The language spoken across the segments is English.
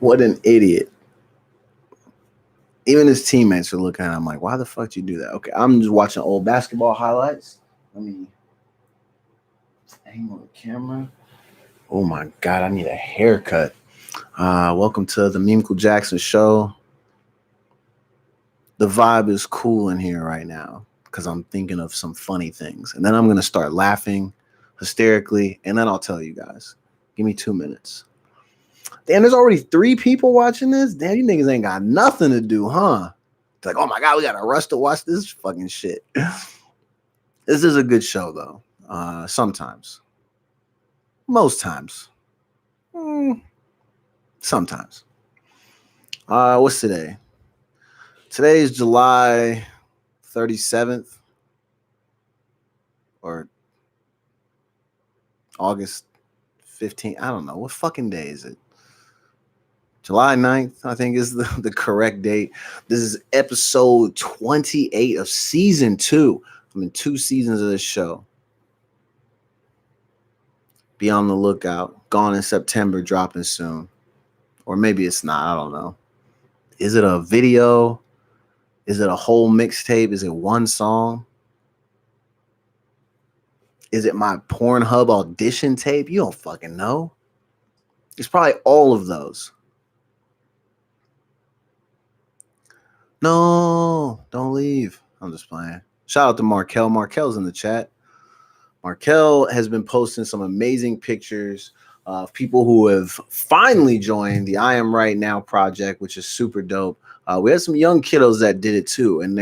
What an idiot. Even his teammates are looking at him like, why the fuck did you do that? Okay, I'm just watching old basketball highlights. Let me angle the camera. Oh my God, I need a haircut. Welcome to the Memecool Jackson show. The vibe is cool in here right now because I'm thinking of some funny things. And then I'm going to start laughing hysterically, and then I'll tell you guys. Give me 2 minutes. Damn, there's already 3 people watching this? Damn, you niggas ain't got nothing to do, huh? It's like, oh my God, we got to rush to watch this fucking shit. This is a good show, though. Sometimes. Most times. Sometimes. What's today? Today is July 37th or August 15th. I don't know. What fucking day is it? July 9th, I think, is the correct date. This is episode 28 of season 2. I'm in 2 seasons of this show. Be on the lookout. Gone in September, dropping soon. Or maybe it's not. I don't know. Is it a video? Is it a whole mixtape? Is it one song? Is it my Pornhub audition tape? You don't fucking know. It's probably all of those. No, don't leave. I'm just playing. Shout out to Markel. Markel's in the chat. Markel has been posting some amazing pictures of people who have finally joined the I Am Right Now project, which is super dope. We had some young kiddos that did it too, and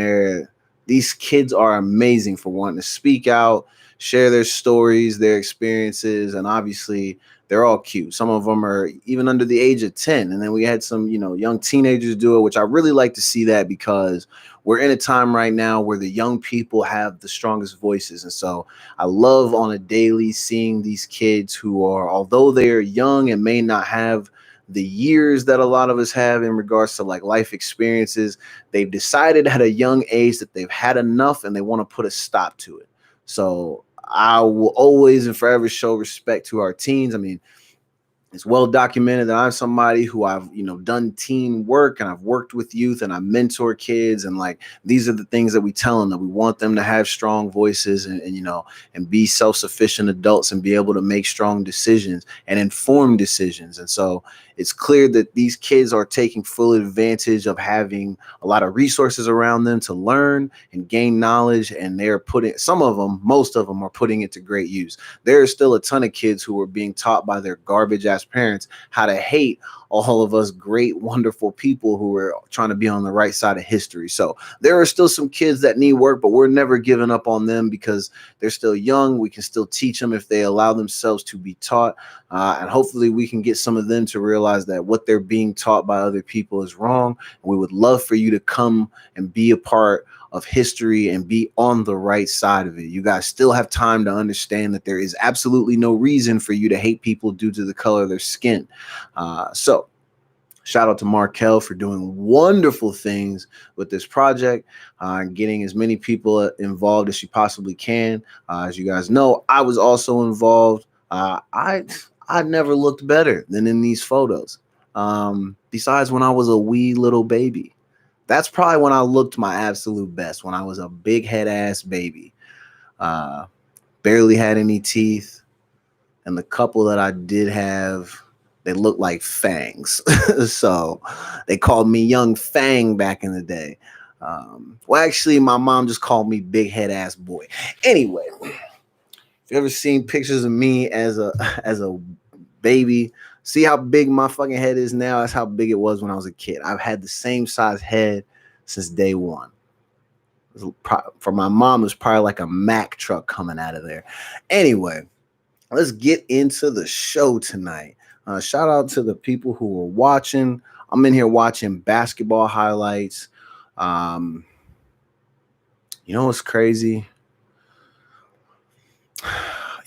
these kids are amazing for wanting to speak out, share their stories, their experiences, and obviously they're all cute. Some of them are even under the age of 10. And then we had some, young teenagers do it, which I really like to see that because we're in a time right now where the young people have the strongest voices. And so I love on a daily seeing these kids who are, although they're young and may not have the years that a lot of us have in regards to like life experiences, they've decided at a young age that they've had enough and they want to put a stop to it. So I will always and forever show respect to our teens. I mean, it's well documented that I'm somebody who I've, done teen work and I've worked with youth and I mentor kids. And like, these are the things that we tell them, that we want them to have strong voices and be self-sufficient adults and be able to make strong decisions and informed decisions. And so it's clear that these kids are taking full advantage of having a lot of resources around them to learn and gain knowledge. And they're most of them are putting it to great use. There are still a ton of kids who are being taught by their garbage ass parents how to hate all of us great, wonderful people who are trying to be on the right side of history. So there are still some kids that need work, but we're never giving up on them because they're still young. We can still teach them if they allow themselves to be taught. And hopefully we can get some of them to realize that what they're being taught by other people is wrong. And we would love for you to come and be a part of history and be on the right side of it. You guys still have time to understand that there is absolutely no reason for you to hate people due to the color of their skin. So shout out to Markel for doing wonderful things with this project, getting as many people involved as she possibly can. As you guys know, I was also involved. I never looked better than in these photos. Besides when I was a wee little baby. That's probably when I looked my absolute best, when I was a big head ass baby. Barely had any teeth. And the couple that I did have, they looked like fangs. So they called me Young Fang back in the day. Well, actually, my mom just called me Big Head Ass Boy. Anyway, if you ever seen pictures of me as a baby, see how big my fucking head is now? That's how big it was when I was a kid. I've had the same size head since day one. For my mom, it was probably like a Mack truck coming out of there. Anyway, let's get into the show tonight. Shout out to the people who are watching. I'm in here watching basketball highlights. You know what's crazy?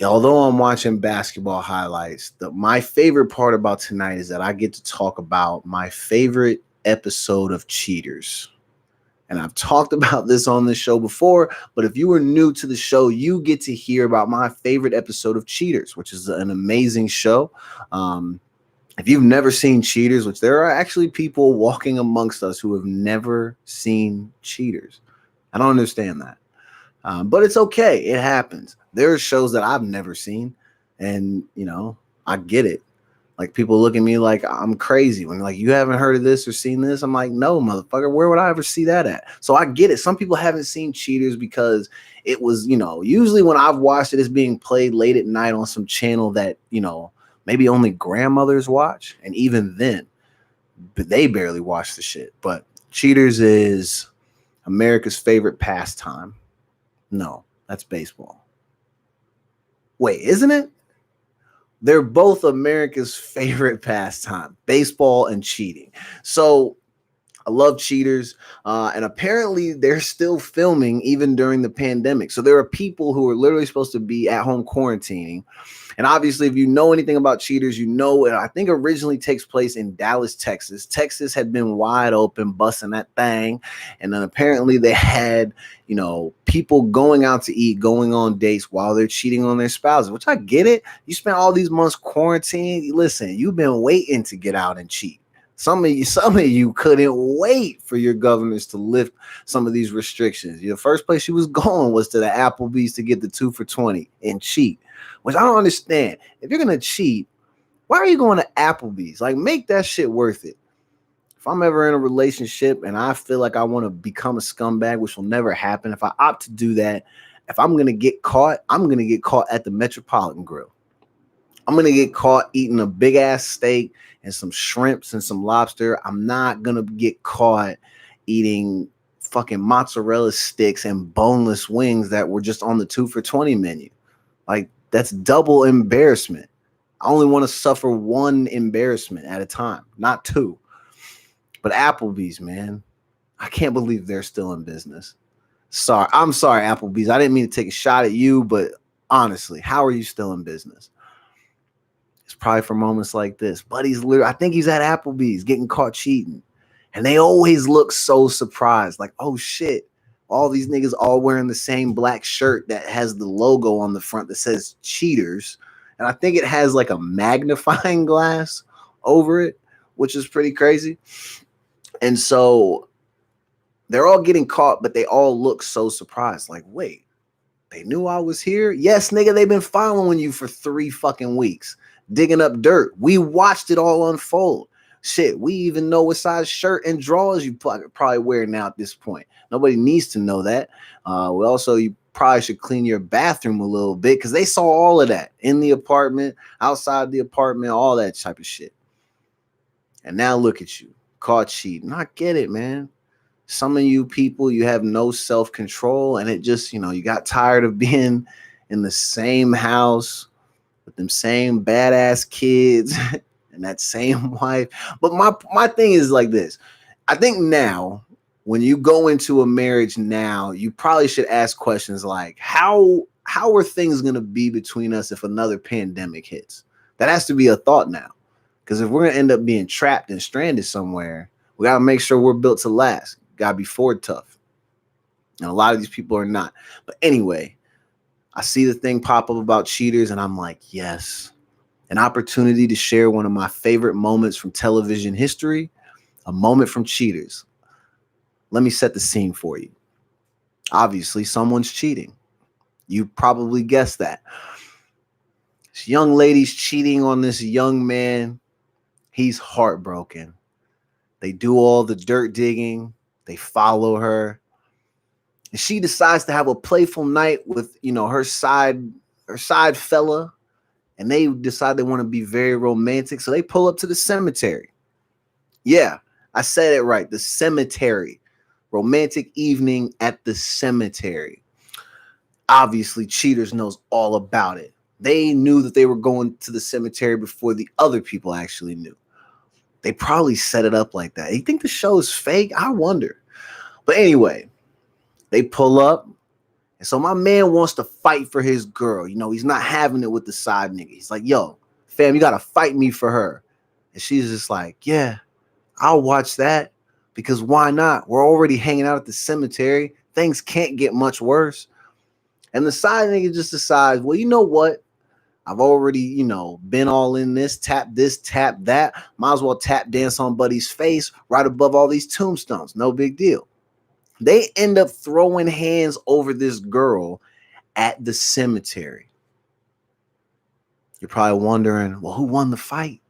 Although I'm watching basketball highlights, my favorite part about tonight is that I get to talk about my favorite episode of Cheaters. And I've talked about this on the show before, but if you were new to the show, you get to hear about my favorite episode of Cheaters, which is an amazing show. If you've never seen cheaters, which there are actually people walking amongst us who have never seen cheaters, I don't understand that. But it's okay. It happens. There are shows that I've never seen, and I get it. Like people look at me like I'm crazy when like you haven't heard of this or seen this. I'm like, no, motherfucker, where would I ever see that at? So I get it. Some people haven't seen Cheaters because it was, usually when I've watched it, it's being played late at night on some channel that, maybe only grandmothers watch. And even then, they barely watch the shit. But Cheaters is America's favorite pastime. No, that's baseball. Wait, isn't it? They're both America's favorite pastime, baseball and cheating. So I love Cheaters. And apparently they're still filming even during the pandemic. So there are people who are literally supposed to be at home quarantining. And obviously, if you know anything about Cheaters, you know it. I think originally takes place in Dallas, Texas. Texas had been wide open, busting that thing. And then apparently they had, people going out to eat, going on dates while they're cheating on their spouses, which I get it. You spent all these months quarantined. Listen, you've been waiting to get out and cheat. Some of you couldn't wait for your governors to lift some of these restrictions. The first place you was going was to the Applebee's to get the 2 for $20 and cheat, which I don't understand. If you're gonna cheat, why are you going to Applebee's? Like, make that shit worth it. If I'm ever in a relationship and I feel like I want to become a scumbag, which will never happen, if I opt to do that, if I'm gonna get caught, I'm gonna get caught at the Metropolitan Grill. I'm going to get caught eating a big ass steak and some shrimps and some lobster. I'm not going to get caught eating fucking mozzarella sticks and boneless wings that were just on the 2 for $20 menu. Like, that's double embarrassment. I only want to suffer one embarrassment at a time, not two. But Applebee's, man, I can't believe they're still in business. I'm sorry, Applebee's. I didn't mean to take a shot at you, but honestly, how are you still in business? It's probably for moments like this. Buddy's literally, I think he's at Applebee's getting caught cheating. And they always look so surprised. Like, oh shit, all these niggas all wearing the same black shirt that has the logo on the front that says Cheaters. And I think it has like a magnifying glass over it, which is pretty crazy. And so they're all getting caught, but they all look so surprised. Like, wait, they knew I was here? Yes, nigga, they've been following you for 3 fucking weeks. Digging up dirt. We watched it all unfold. Shit, we even know what size shirt and drawers you probably wear now at this point. Nobody needs to know that. You probably should clean your bathroom a little bit because they saw all of that in the apartment, outside the apartment, all that type of shit. And now look at you, caught cheating. I get it, man. Some of you people, you have no self-control, and it just, you got tired of being in the same house with them same badass kids and that same wife. But my thing is like this. I think now, when you go into a marriage now, you probably should ask questions like, how are things going to be between us if another pandemic hits? That has to be a thought now. Because if we're going to end up being trapped and stranded somewhere, we got to make sure we're built to last. Got to be Ford tough. And a lot of these people are not. But anyway, I see the thing pop up about Cheaters, and I'm like, yes, an opportunity to share one of my favorite moments from television history, a moment from Cheaters. Let me set the scene for you. Obviously, someone's cheating. You probably guessed that. This young lady's cheating on this young man. He's heartbroken. They do all the dirt digging. They follow her. And she decides to have a playful night with, her side fella. And they decide they want to be very romantic. So they pull up to the cemetery. Yeah, I said it right. The cemetery. Romantic evening at the cemetery. Obviously, Cheaters knows all about it. They knew that they were going to the cemetery before the other people actually knew. They probably set it up like that. You think the show is fake? I wonder. But anyway, they pull up. And so my man wants to fight for his girl. He's not having it with the side nigga. He's like, yo, fam, you got to fight me for her. And she's just like, yeah, I'll watch that. Because why not? We're already hanging out at the cemetery. Things can't get much worse. And the side nigga just decides, well, you know what? I've already, been all in this, tap that. Might as well tap dance on Buddy's face right above all these tombstones. No big deal. They end up throwing hands over this girl at the cemetery. You're probably wondering, well, who won the fight?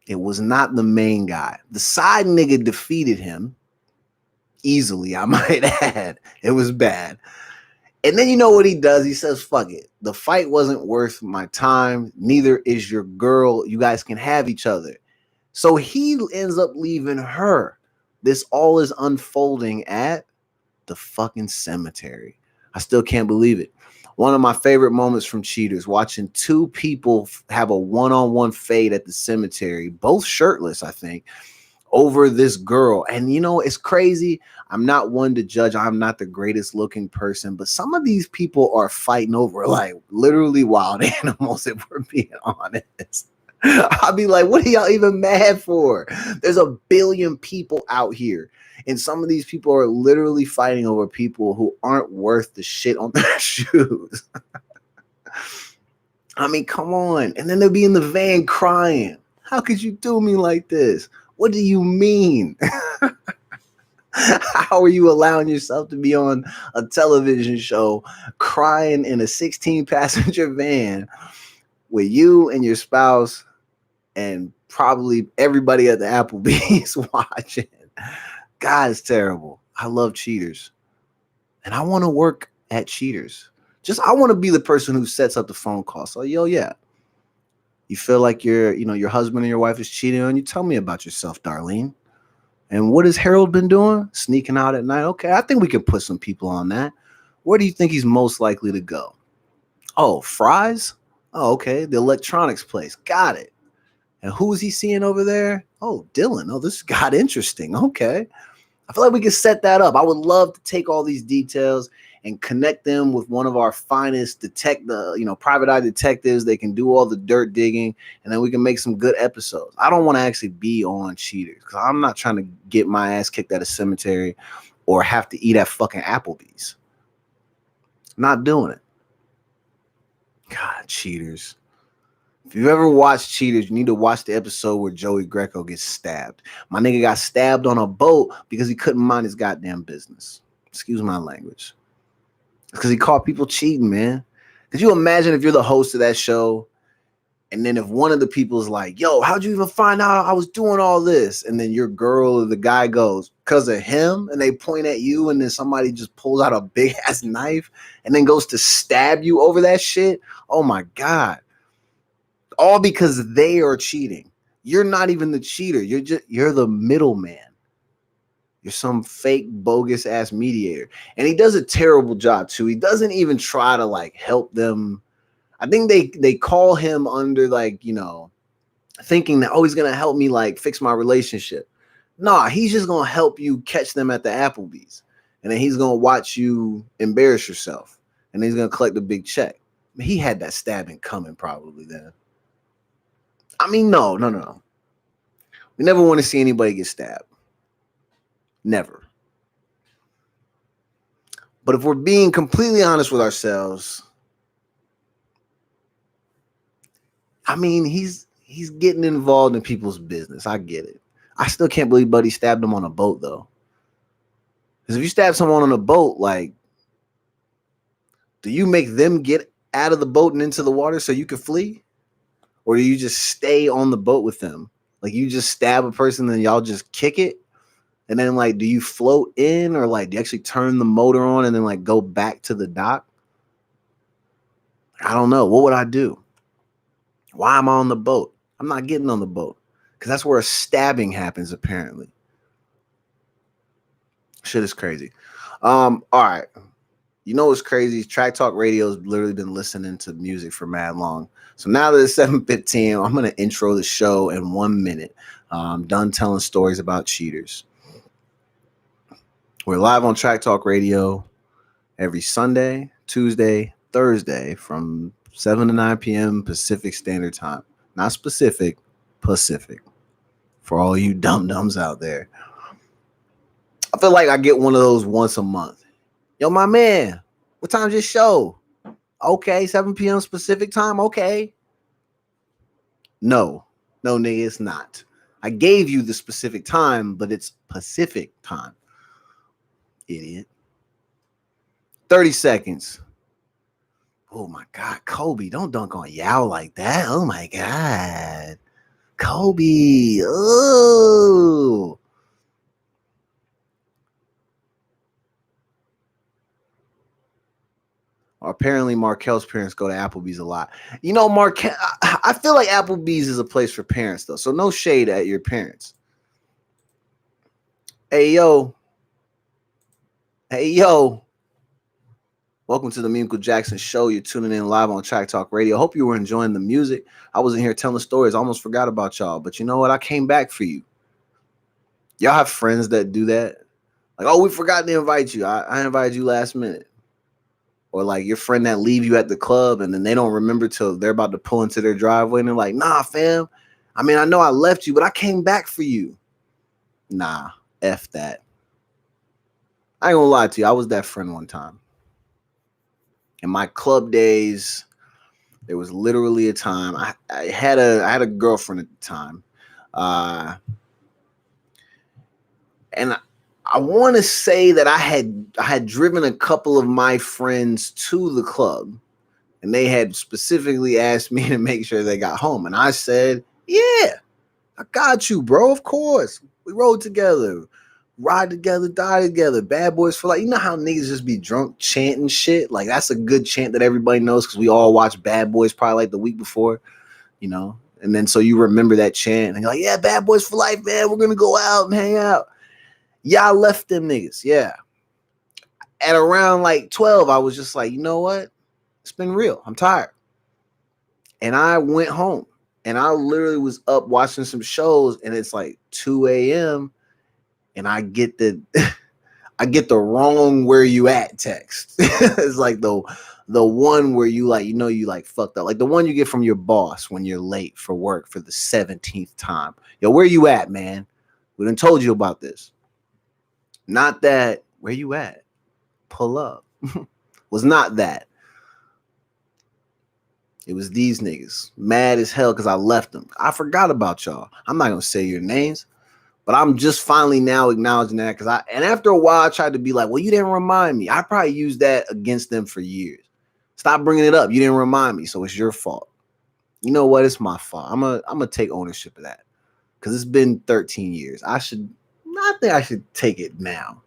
It was not the main guy. The side nigga defeated him easily, I might add. It was bad. And then you know what he does? He says, fuck it. The fight wasn't worth my time. Neither is your girl. You guys can have each other. So he ends up leaving her. This all is unfolding at the fucking cemetery. I still can't believe it. One of my favorite moments from Cheaters, watching two people have a one-on-one fade at the cemetery, both shirtless, I think, over this girl. And it's crazy. I'm not one to judge. I'm not the greatest looking person, but some of these people are fighting over like literally wild animals, if we're being honest. I'll be like, what are y'all even mad for? There's a billion people out here. And some of these people are literally fighting over people who aren't worth the shit on their shoes. I mean, come on. And then they'll be in the van crying. How could you do me like this? What do you mean? How are you allowing yourself to be on a television show crying in a 16-passenger van with you and your spouse and probably everybody at the Applebee's watching? God, it's terrible. I love Cheaters. And I want to work at Cheaters. I want to be the person who sets up the phone call. So, yeah. You feel like your husband and your wife is cheating on you? Tell me about yourself, Darlene. And what has Harold been doing? Sneaking out at night. Okay, I think we can put some people on that. Where do you think he's most likely to go? Oh, Fry's? Oh, okay. The electronics place. Got it. And who is he seeing over there? Oh, Dylan. Oh, this got interesting. Okay. I feel like we can set that up. I would love to take all these details and connect them with one of our finest private eye detectives. They can do all the dirt digging, and then we can make some good episodes. I don't want to actually be on Cheaters because I'm not trying to get my ass kicked at a cemetery or have to eat at fucking Applebee's. Not doing it. God, Cheaters. If you've ever watched Cheaters, you need to watch the episode where Joey Greco gets stabbed. My nigga got stabbed on a boat because he couldn't mind his goddamn business. Excuse my language. Because he caught people cheating, man. Could you imagine if you're the host of that show, and then if one of the people is like, yo, how'd you even find out I was doing all this? And then your girl or the guy goes, because of him, and they point at you, and then somebody just pulls out a big-ass knife and then goes to stab you over that shit? Oh, my God. All because they are cheating. You're not even the cheater. You're the middleman. You're some fake, bogus-ass mediator. And he does a terrible job, too. He doesn't even try to, help them. I think they call him under, thinking that, he's going to help me, fix my relationship. Nah, he's just going to help you catch them at the Applebee's. And then he's going to watch you embarrass yourself. And then he's going to collect a big check. He had that stabbing coming probably then. I mean, no. We never want to see anybody get stabbed. Never. But if we're being completely honest with ourselves, I mean, he's getting involved in people's business. I get it. I still can't believe Buddy stabbed him on a boat, though. Because if you stab someone on a boat, do you make them get out of the boat and into the water so you can flee? Or do you just stay on the boat with them? You just stab a person and y'all just kick it? And then, do you float in or, do you actually turn the motor on and then, go back to the dock? I don't know. What would I do? Why am I on the boat? I'm not getting on the boat because that's where a stabbing happens, apparently. Shit is crazy. All right. You know what's crazy? Track Talk Radio has literally been listening to music for mad long. So now that it's 7:15, I'm going to intro the show in 1 minute. I'm done telling stories about cheaters. We're live on Track Talk Radio every Sunday, Tuesday, Thursday from 7 to 9 p.m. Pacific Standard Time. Not specific, Pacific. For all you dum-dums out there. I feel like I get one of those once a month. Yo, my man, what time's your show? Okay, 7 p.m. specific time. Okay. No, nigga, it's not. I gave you the specific time, but it's Pacific time. Idiot. 30 seconds. Oh my God, Kobe, don't dunk on Yao like that. Oh my God. Kobe. Oh. Apparently, Markel's parents go to Applebee's a lot. You know, Markel, I feel like Applebee's is a place for parents, though. So no shade at your parents. Hey, yo. Hey, yo. Welcome to the Meemco Jackson Show. You're tuning in live on Track Talk Radio. Hope you were enjoying the music. I was in here telling stories. I almost forgot about y'all. But you know what? I came back for you. Y'all have friends that do that? Like, oh, we forgot to invite you. I invited you last minute. Or like your friend that leave you at the club and then they don't remember till they're about to pull into their driveway and they're like, nah, fam. I mean, I know I left you, but I came back for you. Nah, F that. I ain't gonna lie to you. I was that friend one time. In my club days, there was literally a time I had a girlfriend at the time. And I want to say that I had driven a couple of my friends to the club, and they had specifically asked me to make sure they got home. And I said, yeah, I got you, bro. Of course. We rode together, ride together, die together, bad boys for life. You know how niggas just be drunk chanting shit? Like, that's a good chant that everybody knows because we all watched Bad Boys probably like the week before, you know? And then so you remember that chant, and you're like, yeah, Bad Boys for life, man. We're going to go out and hang out. Yeah, I left them niggas. Yeah. At around like 12, I was just like, you know what? It's been real. I'm tired. And I went home. And I literally was up watching some shows, and it's like 2 a.m. and I get the wrong where you at text. It's like the one where you like, you know, you like fucked up. Like the one you get from your boss when you're late for work for the 17th time. Yo, where you at, man? We done told you about this. Not that, where you at? Pull up. Was not that. It was these niggas. Mad as hell because I left them. I forgot about y'all. I'm not going to say your names, but I'm just finally now acknowledging that and after a while I tried to be like, well, you didn't remind me. I probably used that against them for years. Stop bringing it up. You didn't remind me, so it's your fault. You know what? It's my fault. I'm gonna take ownership of that because it's been 13 years. I think I should take it now.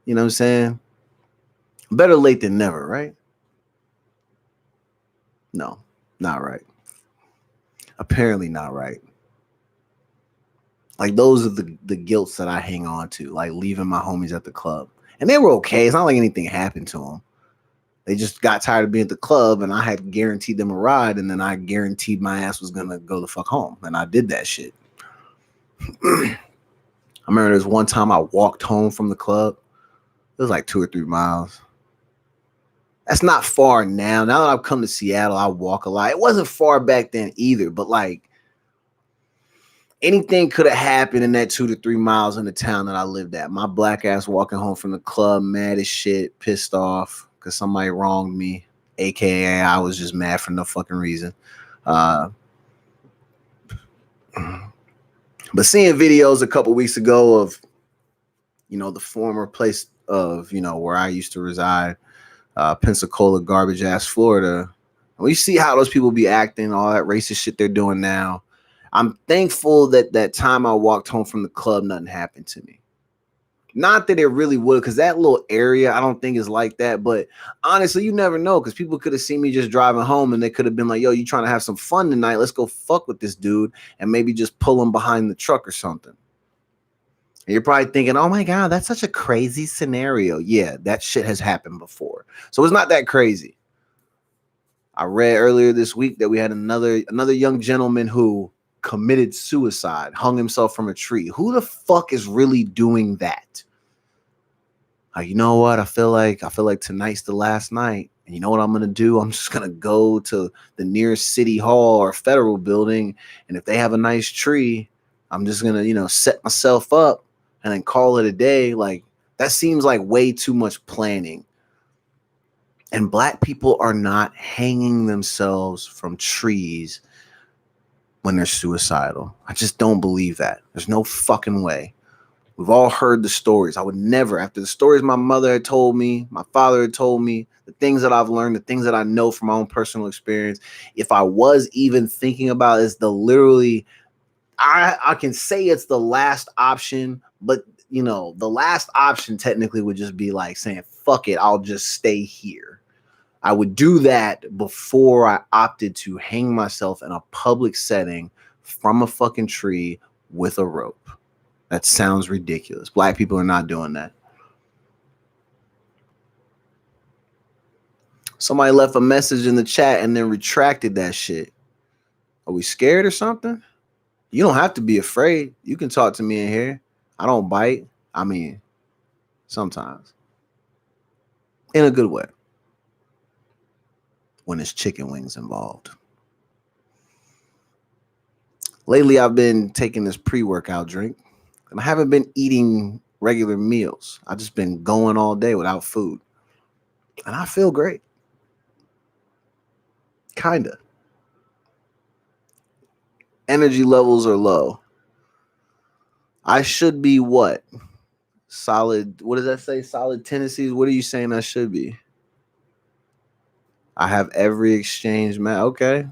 You know what I'm saying? Better late than never, right? No, not right. Apparently not right. Like those are the guilts that I hang on to, like leaving my homies at the club. And they were okay. It's not like anything happened to them. They just got tired of being at the club, and I had guaranteed them a ride, and then I guaranteed my ass was gonna go the fuck home. And I did that shit. I remember there was one time I walked home from the club. It was like 2 or 3 miles. That's not far now. Now that I've come to Seattle, I walk a lot. It wasn't far back then either, but like anything could have happened in that 2 to 3 miles in the town that I lived at. My black ass walking home from the club, mad as shit, pissed off because somebody wronged me, aka I was just mad for no fucking reason. But seeing videos a couple weeks ago of, you know, the former place of, you know, where I used to reside, Pensacola, garbage ass Florida. And we see how those people be acting, all that racist shit they're doing now. I'm thankful that time I walked home from the club, nothing happened to me. Not that it really would, because that little area I don't think is like that. But honestly, you never know, because people could have seen me just driving home and they could have been like, yo, you trying to have some fun tonight? Let's go fuck with this dude and maybe just pull him behind the truck or something. And you're probably thinking, oh my God, that's such a crazy scenario. Yeah, that shit has happened before. So it's not that crazy. I read earlier this week that we had another young gentleman who committed suicide, hung himself from a tree. Who the fuck is really doing that? You know what? I feel like tonight's the last night. And you know what I'm going to do? I'm just going to go to the nearest city hall or federal building. And if they have a nice tree, I'm just going to, you know, set myself up and then call it a day. Like, that seems like way too much planning. And black people are not hanging themselves from trees when they're suicidal. I just don't believe that. There's no fucking way. We've all heard the stories. I would never, after the stories my mother had told me, my father had told me, the things that I've learned, the things that I know from my own personal experience, if I was even thinking about is the literally, I can say it's the last option, but you know, the last option technically would just be like saying, fuck it, I'll just stay here. I would do that before I opted to hang myself in a public setting from a fucking tree with a rope. That sounds ridiculous. Black people are not doing that. Somebody left a message in the chat and then retracted that shit. Are we scared or something? You don't have to be afraid. You can talk to me in here. I don't bite. I mean, sometimes. In a good way. When there's chicken wings involved. Lately, I've been taking this pre-workout drink, and I haven't been eating regular meals. I've just been going all day without food. And I feel great. Kinda. Energy levels are low. I should be what? Solid. What does that say? Solid tendencies. What are you saying I should be? I have every exchange, man. Okay.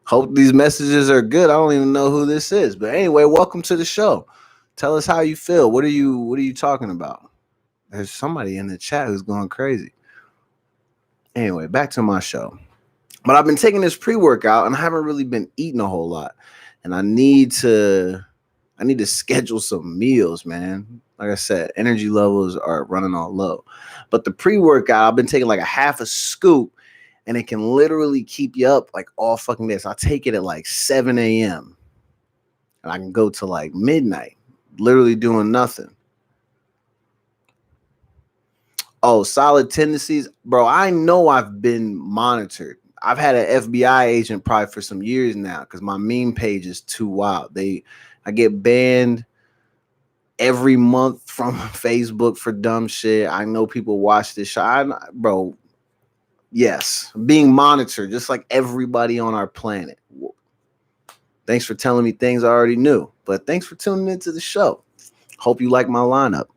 Hope these messages are good. I don't even know who this is. But anyway, welcome to the show. Tell us how you feel. What are you talking about? There's somebody in the chat who's going crazy. Anyway, back to my show. But I've been taking this pre-workout and I haven't really been eating a whole lot. And I need to schedule some meals, man. Like I said, energy levels are running on low. But the pre-workout, I've been taking like a half a scoop and it can literally keep you up like all fucking day. So I take it at like 7 a.m. and I can go to like midnight, literally doing nothing. Oh, solid tendencies. Bro, I know I've been monitored. I've had an FBI agent probably for some years now because my meme page is too wild. I get banned every month from Facebook for dumb shit. I know people watch this show. Bro, yes, being monitored just like everybody on our planet. Thanks for telling me things I already knew, but thanks for tuning into the show. Hope you like my lineup.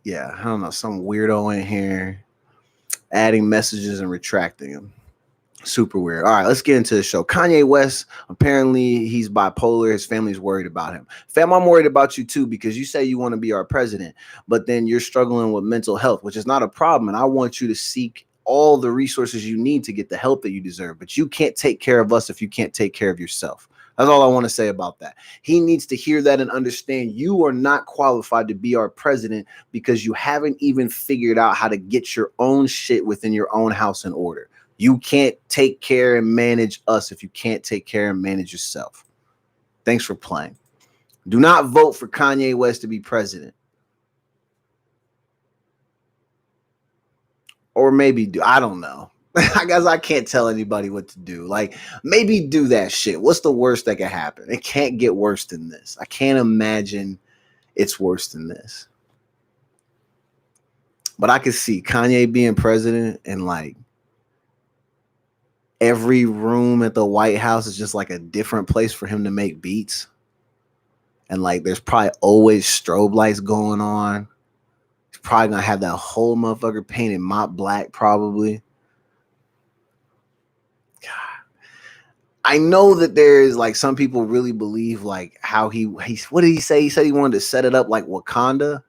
Yeah, I don't know, some weirdo in here adding messages and retracting them. Super weird. All right, let's get into the show. Kanye West, apparently he's bipolar. His family's worried about him. Fam, I'm worried about you too because you say you want to be our president, but then you're struggling with mental health, which is not a problem. And I want you to seek all the resources you need to get the help that you deserve. But you can't take care of us if you can't take care of yourself. That's all I want to say about that. He needs to hear that and understand you are not qualified to be our president because you haven't even figured out how to get your own shit within your own house in order. You can't take care and manage us if you can't take care and manage yourself. Thanks for playing. Do not vote for Kanye West to be president. Or maybe do. I don't know. I guess I can't tell anybody what to do. Like, maybe do that shit. What's the worst that can happen? It can't get worse than this. I can't imagine it's worse than this. But I could see Kanye being president and like every room at the White House is just like a different place for him to make beats. And like there's probably always strobe lights going on. He's probably gonna have that whole motherfucker painted mop black, probably. God. I know that there's like some people really believe like how he what did he say? He said he wanted to set it up like Wakanda.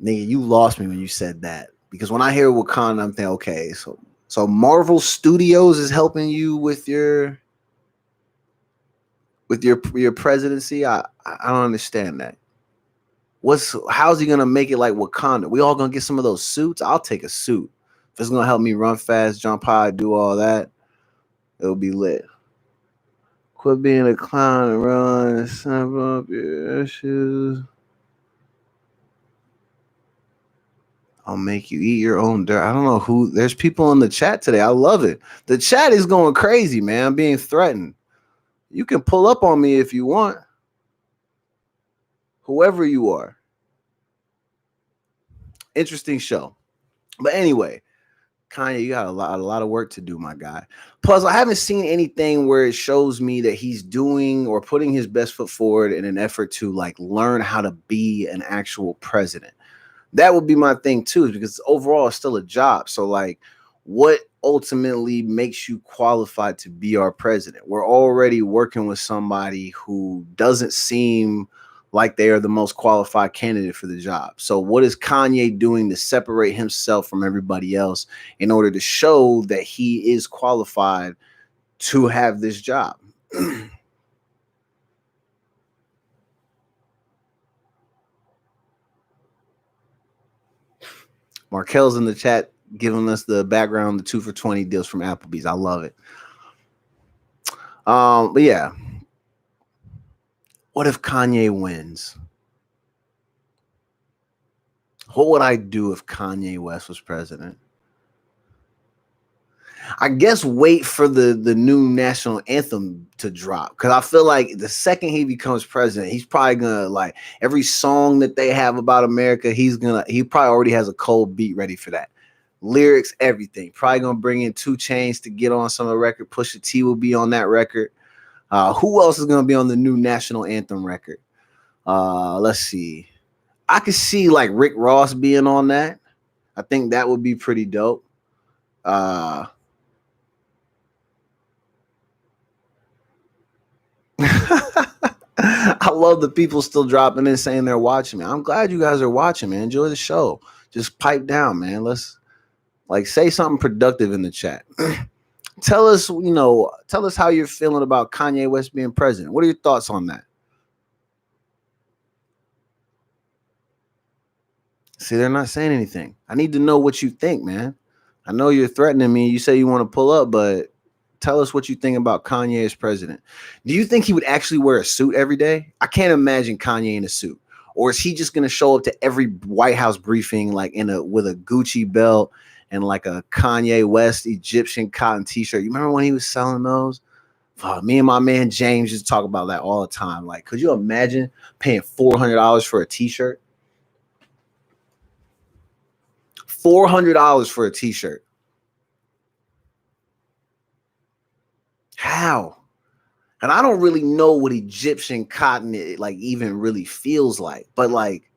Nigga, you lost me when you said that. Because when I hear Wakanda, I'm thinking, okay, so Marvel Studios is helping you with your presidency. I don't understand that. How's he gonna make it like Wakanda? We all gonna get some of those suits? I'll take a suit. If it's gonna help me run fast, jump high, do all that, it'll be lit. Quit being a clown and run, snap up your shoes. I'll make you eat your own dirt. I don't know who. There's people in the chat today. I love it. The chat is going crazy, man. I'm being threatened. You can pull up on me if you want. whoever you are. Interesting show. But anyway, Kanye, you got a lot of work to do, my guy. Plus, I haven't seen anything where it shows me that he's doing or putting his best foot forward in an effort to like learn how to be an actual president. That would be my thing too, because overall it's still a job. So like, what ultimately makes you qualified to be our president? We're already working with somebody who doesn't seem like they are the most qualified candidate for the job. So what is Kanye doing to separate himself from everybody else in order to show that he is qualified to have this job? Markel's in the chat giving us the background, the 2 for $20 deals from Applebee's. I love it. But yeah, what if Kanye wins? What would I do if Kanye West was president? I guess wait for the new national anthem to drop, because I feel like the second he becomes president, he's probably gonna like every song that they have about America. He probably already has a cold beat ready for that. Lyrics, everything. Probably gonna bring in 2 Chainz to get on some of the record. Pusha T will be on that record. Who else is gonna be on the new national anthem record? Let's see. I could see like Rick Ross being on that. I think that would be pretty dope. I love the people still dropping in saying they're watching me. I'm glad you guys are watching, man. Enjoy the show. Just pipe down, man. Let's like say something productive in the chat. Tell us how you're feeling about Kanye West being president. What are your thoughts on that? See, they're not saying anything. I need to know what you think, man. I know you're threatening me. You say you want to pull up, but tell us what you think about Kanye as president. Do you think he would actually wear a suit every day? I can't imagine Kanye in a suit. Or is he just going to show up to every White House briefing like with a Gucci belt and like a Kanye West Egyptian cotton t-shirt? You remember when he was selling those? Me and my man James just talk about that all the time. Like, could you imagine paying $400 for a t-shirt? $400 for a t-shirt. How? And I don't really know what Egyptian cotton like even really feels like, but like,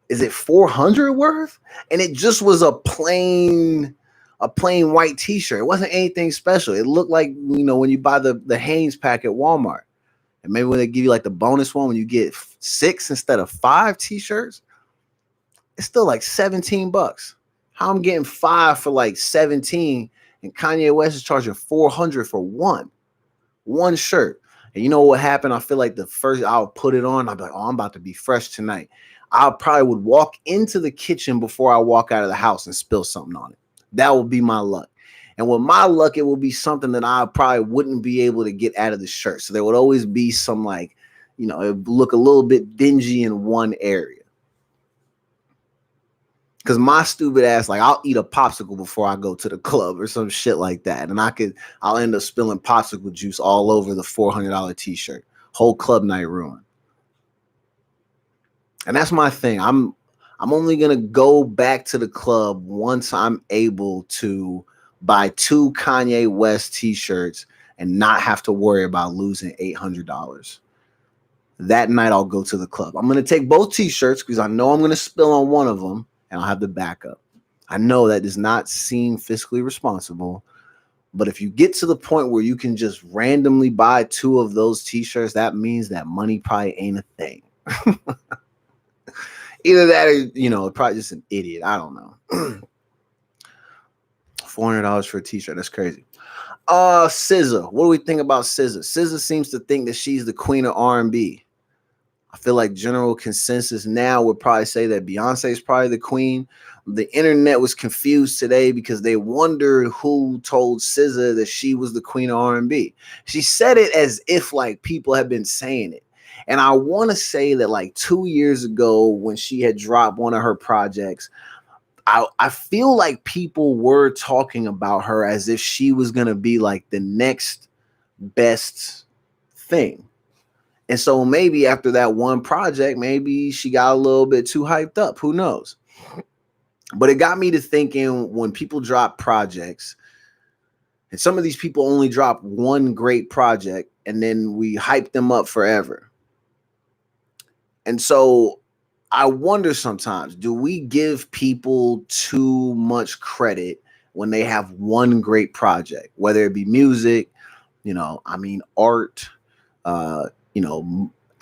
is it 400 worth? And it just was a plain white t-shirt. It wasn't anything special. It looked like, when you buy the Hanes pack at Walmart, and maybe when they give you like the bonus one, when you get 6 instead of 5 t-shirts, it's still like $17. How I'm getting 5 for like 17, and Kanye West is charging 400 for one shirt. And you know what happened? I feel like the first I'll put it on, I'll be like, oh, I'm about to be fresh tonight. I probably would walk into the kitchen before I walk out of the house and spill something on it. That would be my luck. And with my luck, it will be something that I probably wouldn't be able to get out of the shirt. So there would always be some like, it would look a little bit dingy in one area. Because my stupid ass, like, I'll eat a popsicle before I go to the club or some shit like that. And I'll end up spilling popsicle juice all over the $400 t-shirt. Whole club night ruined. And that's my thing. I'm only going to go back to the club once I'm able to buy 2 Kanye West t-shirts and not have to worry about losing $800. That night I'll go to the club. I'm going to take both t-shirts because I know I'm going to spill on one of them. And I'll have the backup. I know that does not seem fiscally responsible, but if you get to the point where you can just randomly buy 2 of those t-shirts, that means that money probably ain't a thing. Either that or, probably just an idiot. I don't know. $400 for a t-shirt. That's crazy. SZA. What do we think about SZA? SZA seems to think that she's the queen of R&B. I feel like general consensus now would probably say that Beyonce is probably the queen. The internet was confused today because they wondered who told SZA that she was the queen of R&B. She said it as if like people have been saying it. And I want to say that like 2 years ago when she had dropped one of her projects, I feel like people were talking about her as if she was going to be like the next best thing. And so maybe after that one project, maybe she got a little bit too hyped up. Who knows? But it got me to thinking, when people drop projects, and some of these people only drop one great project and then we hype them up forever. And so I wonder sometimes, do we give people too much credit when they have one great project, whether it be music, art, uh,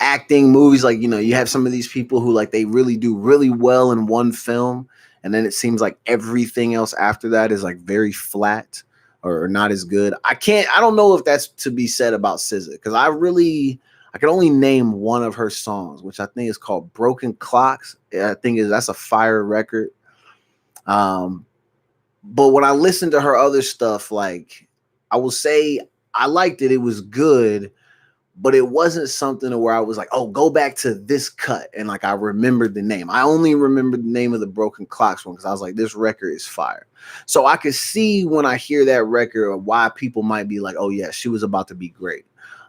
acting, movies? Like, you have some of these people who, like, they really do really well in one film, and then it seems like everything else after that is like very flat or not as good. I don't know if that's to be said about SZA, because I can only name one of her songs, which I think is called Broken Clocks. I think that's a fire record. But when I listened to her other stuff, like, I will say I liked it. It was good, but it wasn't something where I was like, oh, go back to this cut. And like, I remembered the name. I only remembered the name of the Broken Clocks one because I was like, this record is fire. So I could see when I hear that record why people might be like, oh yeah, she was about to be great.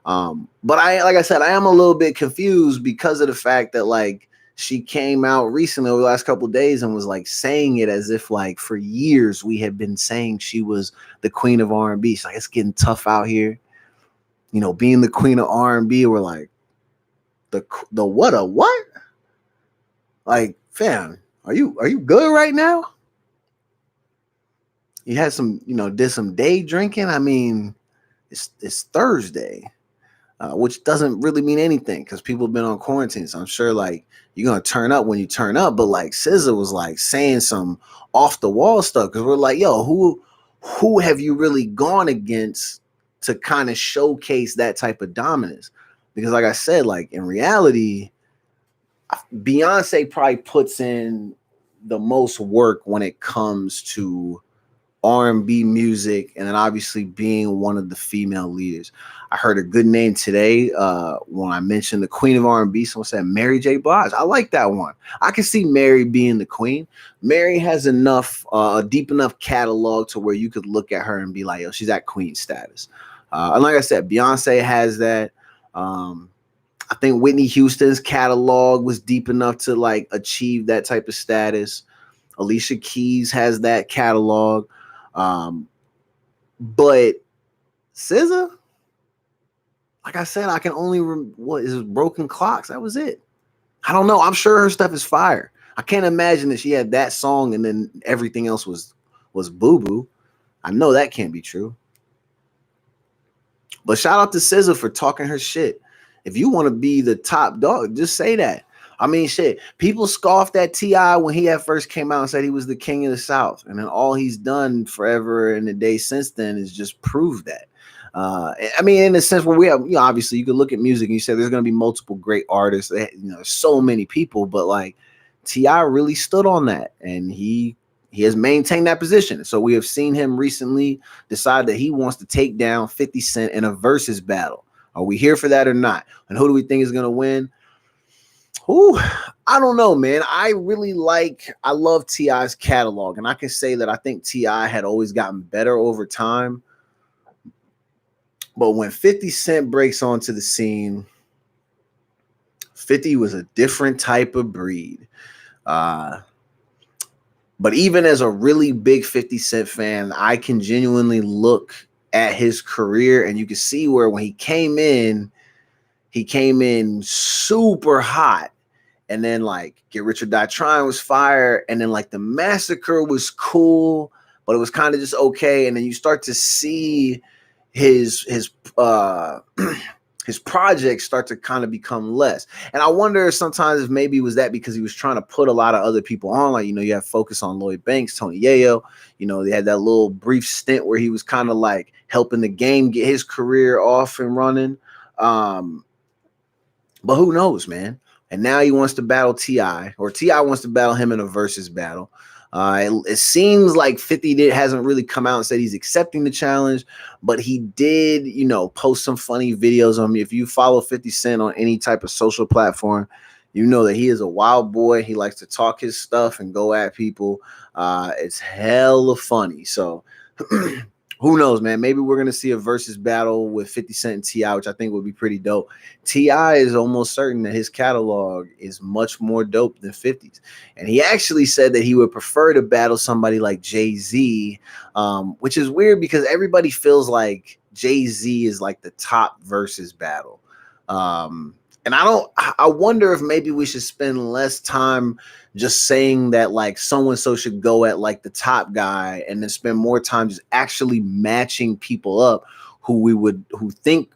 But like I said, I am a little bit confused because of the fact that, like, she came out recently over the last couple of days and was like saying it as if, like, for years we had been saying she was the queen of R&B. She's like, it's getting tough out here. Being the queen of R&B, we're like, the what? Like, fam, are you good right now? You had some, did some day drinking. I mean, it's Thursday, which doesn't really mean anything because people have been on quarantine. So I'm sure, like, you're gonna turn up when you turn up. But like, SZA was like saying some off the wall stuff because we're like, yo, who have you really gone against to kind of showcase that type of dominance? Because like I said, like, in reality, Beyonce probably puts in the most work when it comes to R&B music, and then obviously being one of the female leaders. I heard a good name today when I mentioned the queen of R&B. Someone said Mary J. Blige. I like that one. I can see Mary being the queen. Mary has a deep enough catalog to where you could look at her and be like, yo, she's at queen status. And like I said, Beyonce has that. I think Whitney Houston's catalog was deep enough to, like, achieve that type of status. Alicia Keys has that catalog. But SZA, like I said, I can only what is it, Broken Clocks. That was it. I don't know. I'm sure her stuff is fire. I can't imagine that she had that song and then everything else was boo boo. I know that can't be true. But shout out to SZA for talking her shit. If you want to be the top dog, just say that. I mean, shit, people scoffed at T.I. when he at first came out and said he was the king of the South. And then all he's done forever and the day since then is just prove that. I mean, in a sense where we have, obviously you could look at music and you say there's going to be multiple great artists. So many people, but like T.I. really stood on that, and he has maintained that position. So we have seen him recently decide that he wants to take down 50 Cent in a versus battle. Are we here for that or not? And who do we think is going to win? Ooh, I don't know, man. I love T.I.'s catalog, and I can say that I think T.I. had always gotten better over time. But when 50 Cent breaks onto the scene, 50 was a different type of breed. But even as a really big 50 Cent fan, I can genuinely look at his career, and you can see where when he came in super hot. And then, like, Get Rich or Die Trying was fire. And then, like, The Massacre was cool, but it was kind of just okay. And then you start to see his projects start to kind of become less. And I wonder sometimes if maybe it was that because he was trying to put a lot of other people on. Like, you have Focus on Lloyd Banks, Tony Yayo. They had that little brief stint where he was kind of like helping the game get his career off and running. But who knows, man? And now he wants to battle T.I., or T.I. wants to battle him in a versus battle. It seems like 50 hasn't really come out and said he's accepting the challenge, but he did, post some funny videos on me. If you follow 50 Cent on any type of social platform, you know that he is a wild boy. He likes to talk his stuff and go at people. It's hella funny. So Who knows, man? Maybe we're gonna see a versus battle with 50 Cent and Ti, which I think would be pretty dope. Ti is almost certain that his catalog is much more dope than 50's, and he actually said that he would prefer to battle somebody like Jay-Z, which is weird because everybody feels like Jay-Z is like the top versus battle. And I wonder if maybe we should spend less time just saying that like so and so should go at like the top guy, and then spend more time just actually matching people up who we think,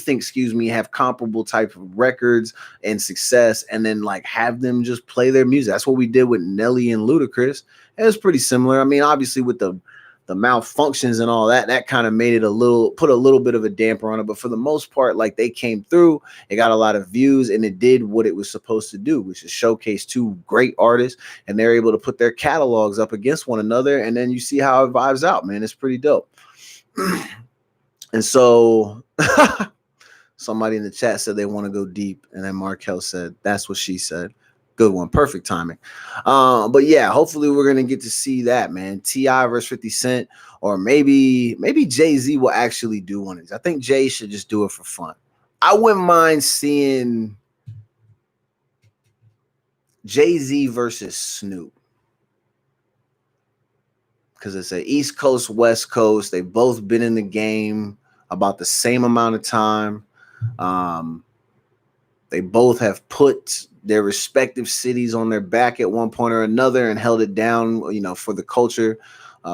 excuse me, have comparable type of records and success, and then like have them just play their music. That's what we did with Nelly and Ludacris. It was pretty similar. I mean, obviously with the malfunctions and all that, that kind of made it put a little bit of a damper on it. But for the most part, like they came through, it got a lot of views, and it did what it was supposed to do, which is showcase two great artists, and they're able to put their catalogs up against one another. And then you see how it vibes out, man. It's pretty dope. And so somebody in the chat said they want to go deep. And then Markel said, that's what she said. Good one. Perfect timing. But yeah, hopefully we're going to get to see that, man. T.I. versus 50 Cent, or maybe Jay-Z will actually do one of these. I think Jay should just do it for fun. I wouldn't mind seeing Jay-Z versus Snoop, because it's an East Coast, West Coast. They've both been in the game about the same amount of time. They both have put their respective cities on their back at one point or another and held it down, you know, for the culture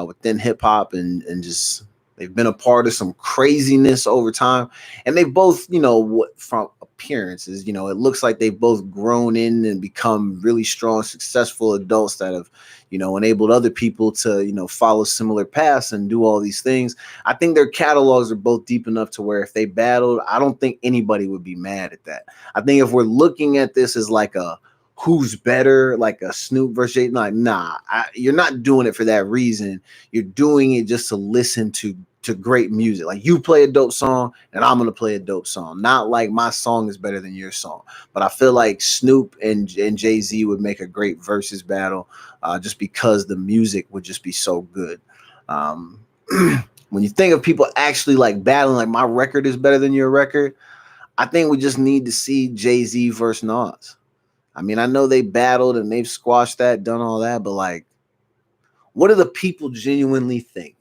within hip hop, and just they've been a part of some craziness over time. And they both, you know, from appearances, you know, it looks like they've both grown in and become really strong, successful adults that have, you know, enabled other people to, you know, follow similar paths and do all these things. I think their catalogs are both deep enough to where if they battled, I don't think anybody would be mad at that. I think if we're looking at this as like a who's better, like a Snoop versus Jay, like, nah, you're not doing it for that reason. You're doing it just to listen to great music. Like, you play a dope song and I'm going to play a dope song. Not like my song is better than your song. But I feel like Snoop and Jay-Z would make a great versus battle just because the music would just be so good. When you think of people actually like battling, like my record is better than your record, I think we just need to see Jay-Z versus Nas. I mean, I know they battled and they've squashed that, done all that, but like, what do the people genuinely think?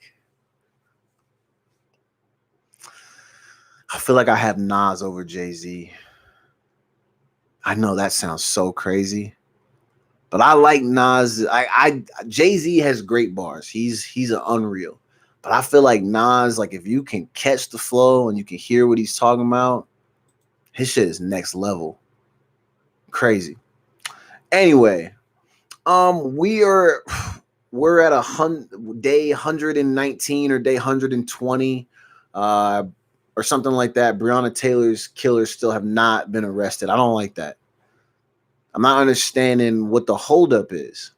I feel like I have Nas over Jay-Z. I know that sounds so crazy, but I like Nas. Jay-Z has great bars. He's an unreal. But I feel like Nas, like if you can catch the flow and you can hear what he's talking about, his shit is next level. Crazy. Anyway, we're at day 119 or day 120. Or something like that. Breonna Taylor's killers still have not been arrested. I don't like that. I'm not understanding what the holdup is.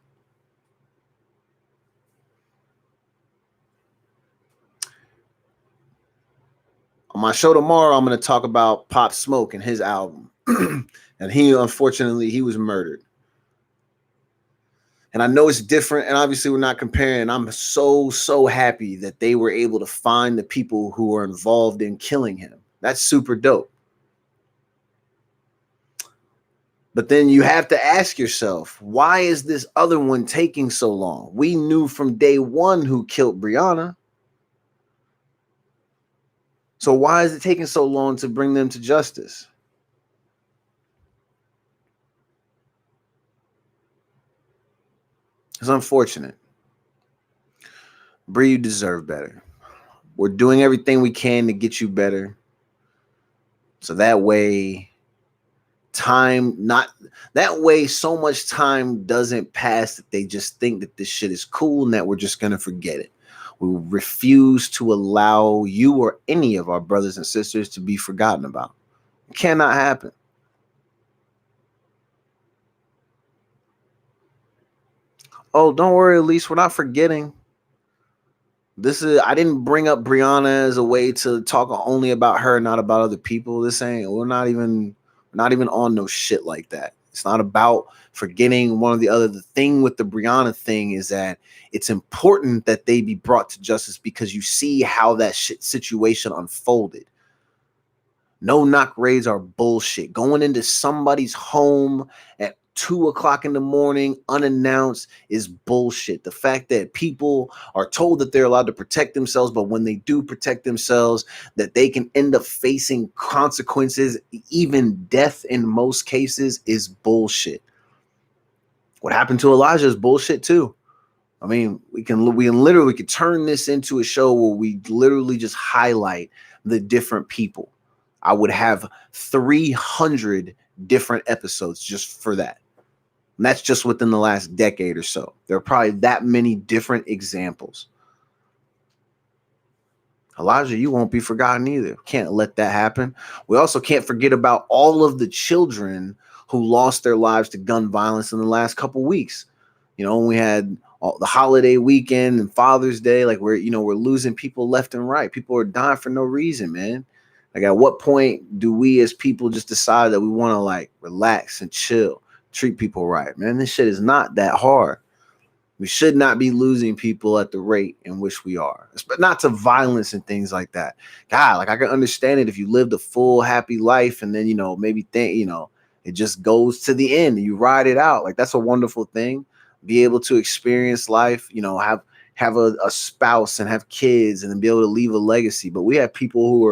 On my show tomorrow, I'm going to talk about Pop Smoke and his album. And unfortunately, he was murdered. And I know it's different, and obviously we're not comparing. I'm so happy that they were able to find the people who were involved in killing him. That's super dope. But then you have to ask yourself, why is this other one taking so long? We knew from day one who killed Breonna. So why is it taking so long to bring them to justice? It's unfortunate. Bree, you deserve better. We're doing everything we can to get you better. So that way, so much time doesn't pass that they just think that this shit is cool and that we're just going to forget it. We refuse to allow you or any of our brothers and sisters to be forgotten about. It cannot happen. Oh, don't worry, Elise. We're not forgetting. I didn't bring up Breonna as a way to talk only about her, not about other people. We're not even on no shit like that. It's not about forgetting one or the other. The thing with the Breonna thing is that it's important that they be brought to justice because you see how that situation unfolded. No knock raids are bullshit. Going into somebody's home at 2 o'clock in the morning unannounced is bullshit. The fact that people are told that they're allowed to protect themselves, but when they do protect themselves, that they can end up facing consequences, even death in most cases, is bullshit. What happened to Elijah is bullshit too. I mean, we can literally turn this into a show where we literally just highlight the different people. I would have 300 different episodes just for that. And that's just within the last decade or so. There are probably that many different examples. Elijah, you won't be forgotten either. Can't let that happen. We also can't forget about all of the children who lost their lives to gun violence in the last couple weeks. You know, we had the holiday weekend and Father's Day, like we're losing people left and right. People are dying for no reason, man. Like, at what point do we as people just decide that we want to like relax and chill, treat people right? Man, this shit is not that hard. We should not be losing people at the rate in which we are, but not to violence and things like that. God, like, I can understand it if you lived a full, happy life and then, maybe think, it just goes to the end and you ride it out. Like, that's a wonderful thing. Be able to experience life, have a spouse and have kids and then be able to leave a legacy. But we have people who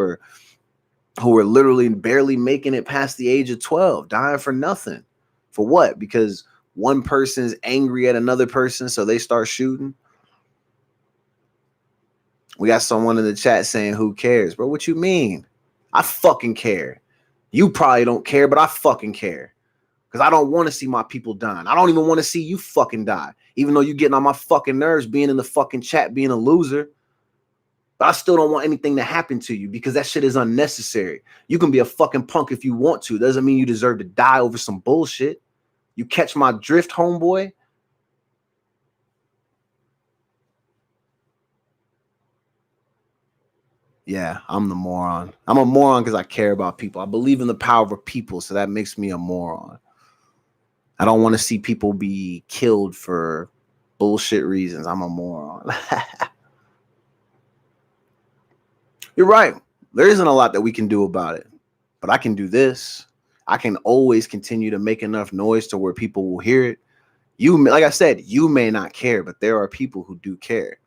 are literally barely making it past the age of 12, dying for nothing. For what? Because one person's angry at another person, so they start shooting. We got someone in the chat saying, who cares? Bro, what you mean? I fucking care. You probably don't care, but I fucking care. Because I don't want to see my people dying. I don't even want to see you fucking die. Even though you're getting on my fucking nerves, being in the fucking chat, being a loser. But I still don't want anything to happen to you because that shit is unnecessary. You can be a fucking punk if you want to. Doesn't mean you deserve to die over some bullshit. You catch my drift, homeboy? Yeah, I'm the moron. I'm a moron because I care about people. I believe in the power of people, so that makes me a moron. I don't want to see people be killed for bullshit reasons. I'm a moron. You're right. There isn't a lot that we can do about it, but I can do this. I can always continue to make enough noise to where people will hear it. Like I said, you may not care, but there are people who do care.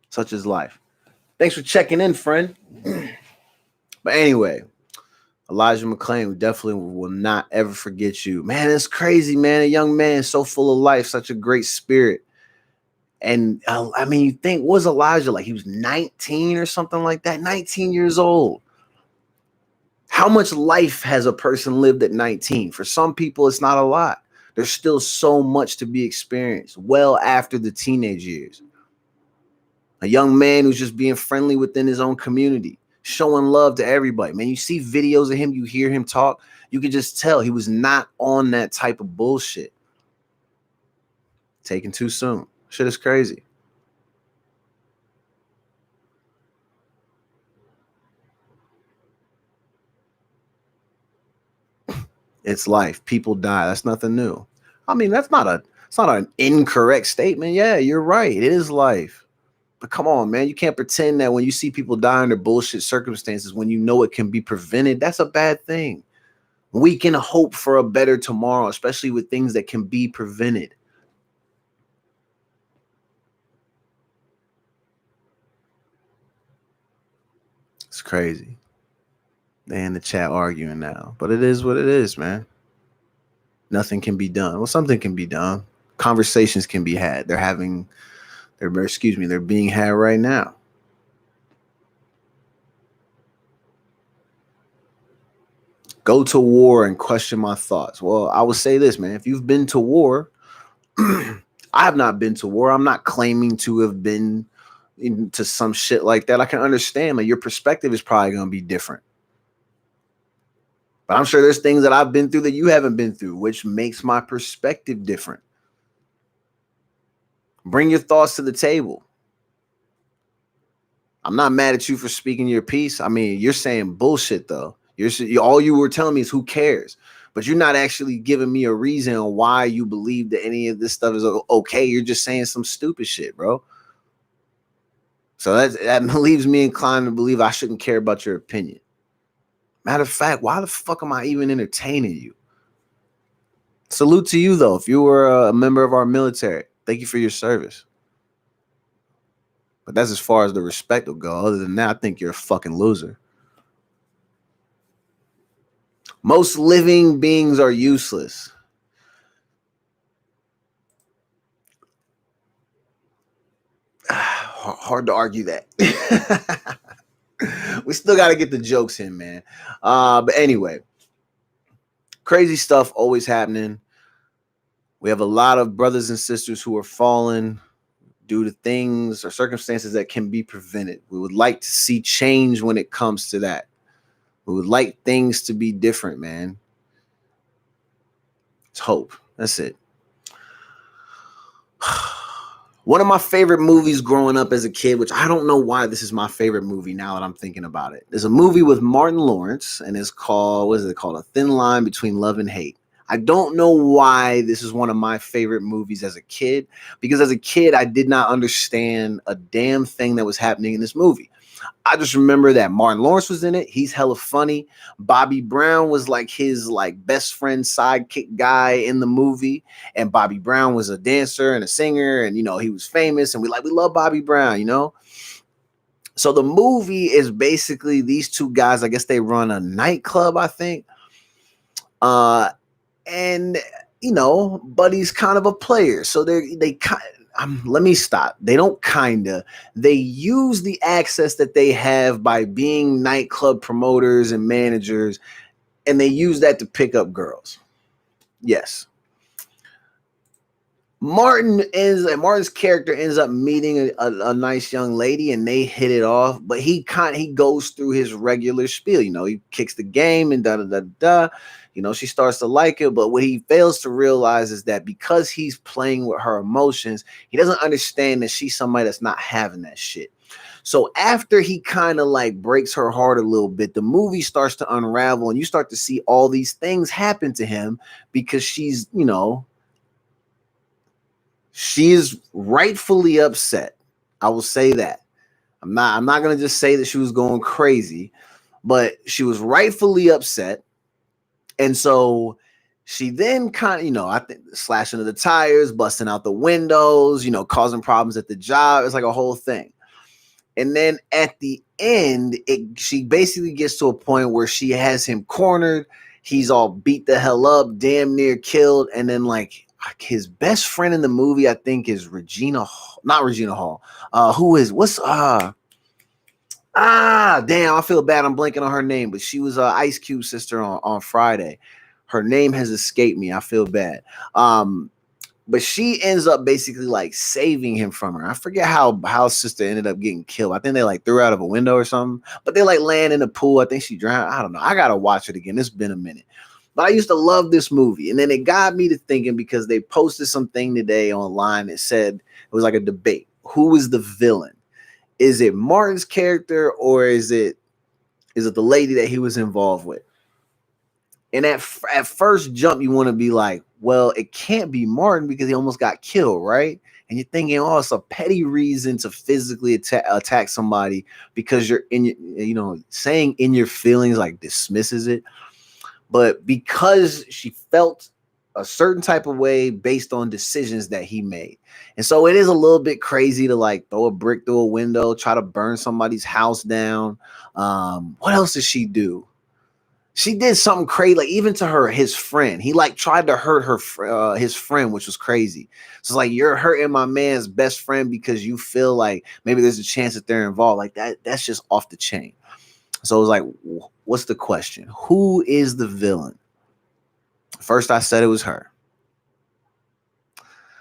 Such is life. Thanks for checking in, friend. But anyway, Elijah McClain, we definitely will not ever forget you. Man, it's crazy, man. A young man so full of life, such a great spirit. And I mean, you think, was Elijah like he was 19 or something like that? 19 years old. How much life has a person lived at 19? For some people, it's not a lot. There's still so much to be experienced well after the teenage years. A young man who's just being friendly within his own community, showing love to everybody. Man, you see videos of him, you hear him talk, you can just tell he was not on that type of bullshit. Taken too soon. Shit is crazy. It's life. People die. That's nothing new. I mean, it's not an incorrect statement. Yeah, you're right. It is life. But come on, man. You can't pretend that when you see people die under bullshit circumstances, when you know it can be prevented, that's a bad thing. We can hope for a better tomorrow, especially with things that can be prevented. It's crazy. They in the chat arguing now, but it is what it is, man. Nothing can be done. Well, something can be done. Conversations can be had. They're being had right now. Go to war and question my thoughts. Well, I would say this, man. If you've been to war, I have not been to war. I'm not claiming to have been into some shit like that. I can understand, like, your perspective is probably going to be different. But I'm sure there's things that I've been through that you haven't been through, which makes my perspective different. Bring your thoughts to the table. I'm not mad at you for speaking your piece. I mean, you're saying bullshit, though. All you were telling me is who cares. but you're not actually giving me a reason why you believe that any of this stuff is okay. You're just saying some stupid shit, bro. So that leaves me inclined to believe I shouldn't care about your opinion. Matter of fact, why the fuck am I even entertaining you? Salute to you, though. If you were a member of our military, thank you for your service. But that's as far as the respect will go. Other than that, I think you're a fucking loser. Most living beings are useless. Hard to argue that. We still got to get the jokes in, man. But anyway, crazy stuff always happening. We have a lot of brothers and sisters who are falling due to things or circumstances that can be prevented. We would like to see change when it comes to that. We would like things to be different, man. It's hope. That's it. One of my favorite movies growing up as a kid, which I don't know why this is my favorite movie now that I'm thinking about it. There's a movie with Martin Lawrence, and it's called, what is it called? A Thin Line Between Love and Hate. I don't know why this is one of my favorite movies as a kid, because as a kid, I did not understand a damn thing that was happening in this movie. I just remember that Martin Lawrence was in it. He's hella funny. Bobby Brown was like his best friend sidekick guy in the movie. And Bobby Brown was a dancer and a singer. And, he was famous. And we love Bobby Brown, So the movie is basically these two guys. I guess they run a nightclub, I think. And, Buddy's kind of a player. So they kind let me stop. They don't they use the access that they have by being nightclub promoters and managers, and they use that to pick up girls. Yes. Martin's character ends up meeting a nice young lady, and they hit it off, but he goes through his regular spiel. He kicks the game and da-da-da-da. She starts to like it, but what he fails to realize is that because he's playing with her emotions, he doesn't understand that she's somebody that's not having that shit. So after he kind of breaks her heart a little bit, the movie starts to unravel, and you start to see all these things happen to him because she's, she is rightfully upset. I will say that. I'm not going to just say that she was going crazy, but she was rightfully upset. And so she then kind of, I think slashing of the tires, busting out the windows, causing problems at the job. It's like a whole thing. And then at the end, she basically gets to a point where she has him cornered. He's all beat the hell up, damn near killed. And then his best friend in the movie, I think, is not Regina Hall. Damn, I feel bad. I'm blanking on her name, but she was Ice Cube's sister on Friday. Her name has escaped me. I feel bad. But she ends up basically saving him from her. I forget how sister ended up getting killed. I think they threw her out of a window or something, but they land in the pool. I think she drowned. I don't know. I got to watch it again. It's been a minute. But I used to love this movie. And then it got me to thinking, because they posted something today online that said, it was like a debate. Who is the villain? Is it Martin's character, or is it the lady that he was involved with? And at first jump, you want to be like, well, it can't be Martin because he almost got killed, right? And you're thinking, oh, it's a petty reason to physically attack somebody because you're saying in your feelings dismisses it. But because she felt a certain type of way based on decisions that he made. And so it is a little bit crazy to throw a brick through a window, try to burn somebody's house down. What else did she do? She did something crazy, even to his friend. He tried to hurt his friend, which was crazy. So it's you're hurting my man's best friend because you feel maybe there's a chance that they're involved. That's just off the chain. So it was what's the question? Who is the villain? First, I said it was her.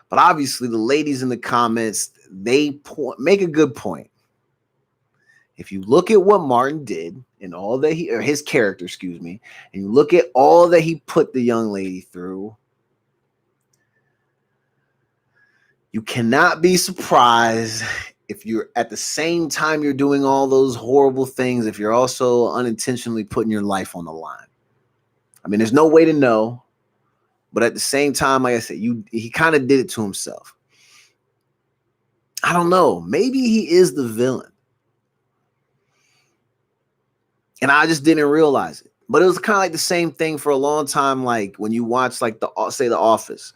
But obviously, the ladies in the comments, they make a good point. If you look at what Martin did and all that his character, and you look at all that he put the young lady through, you cannot be surprised if you're at the same time you're doing all those horrible things, if you're also unintentionally putting your life on the line. I mean, there's no way to know, but at the same time, like I said, he kind of did it to himself. I don't know. Maybe he is the villain. And I just didn't realize it. But it was kind of like the same thing for a long time. Like when you watch like the Office,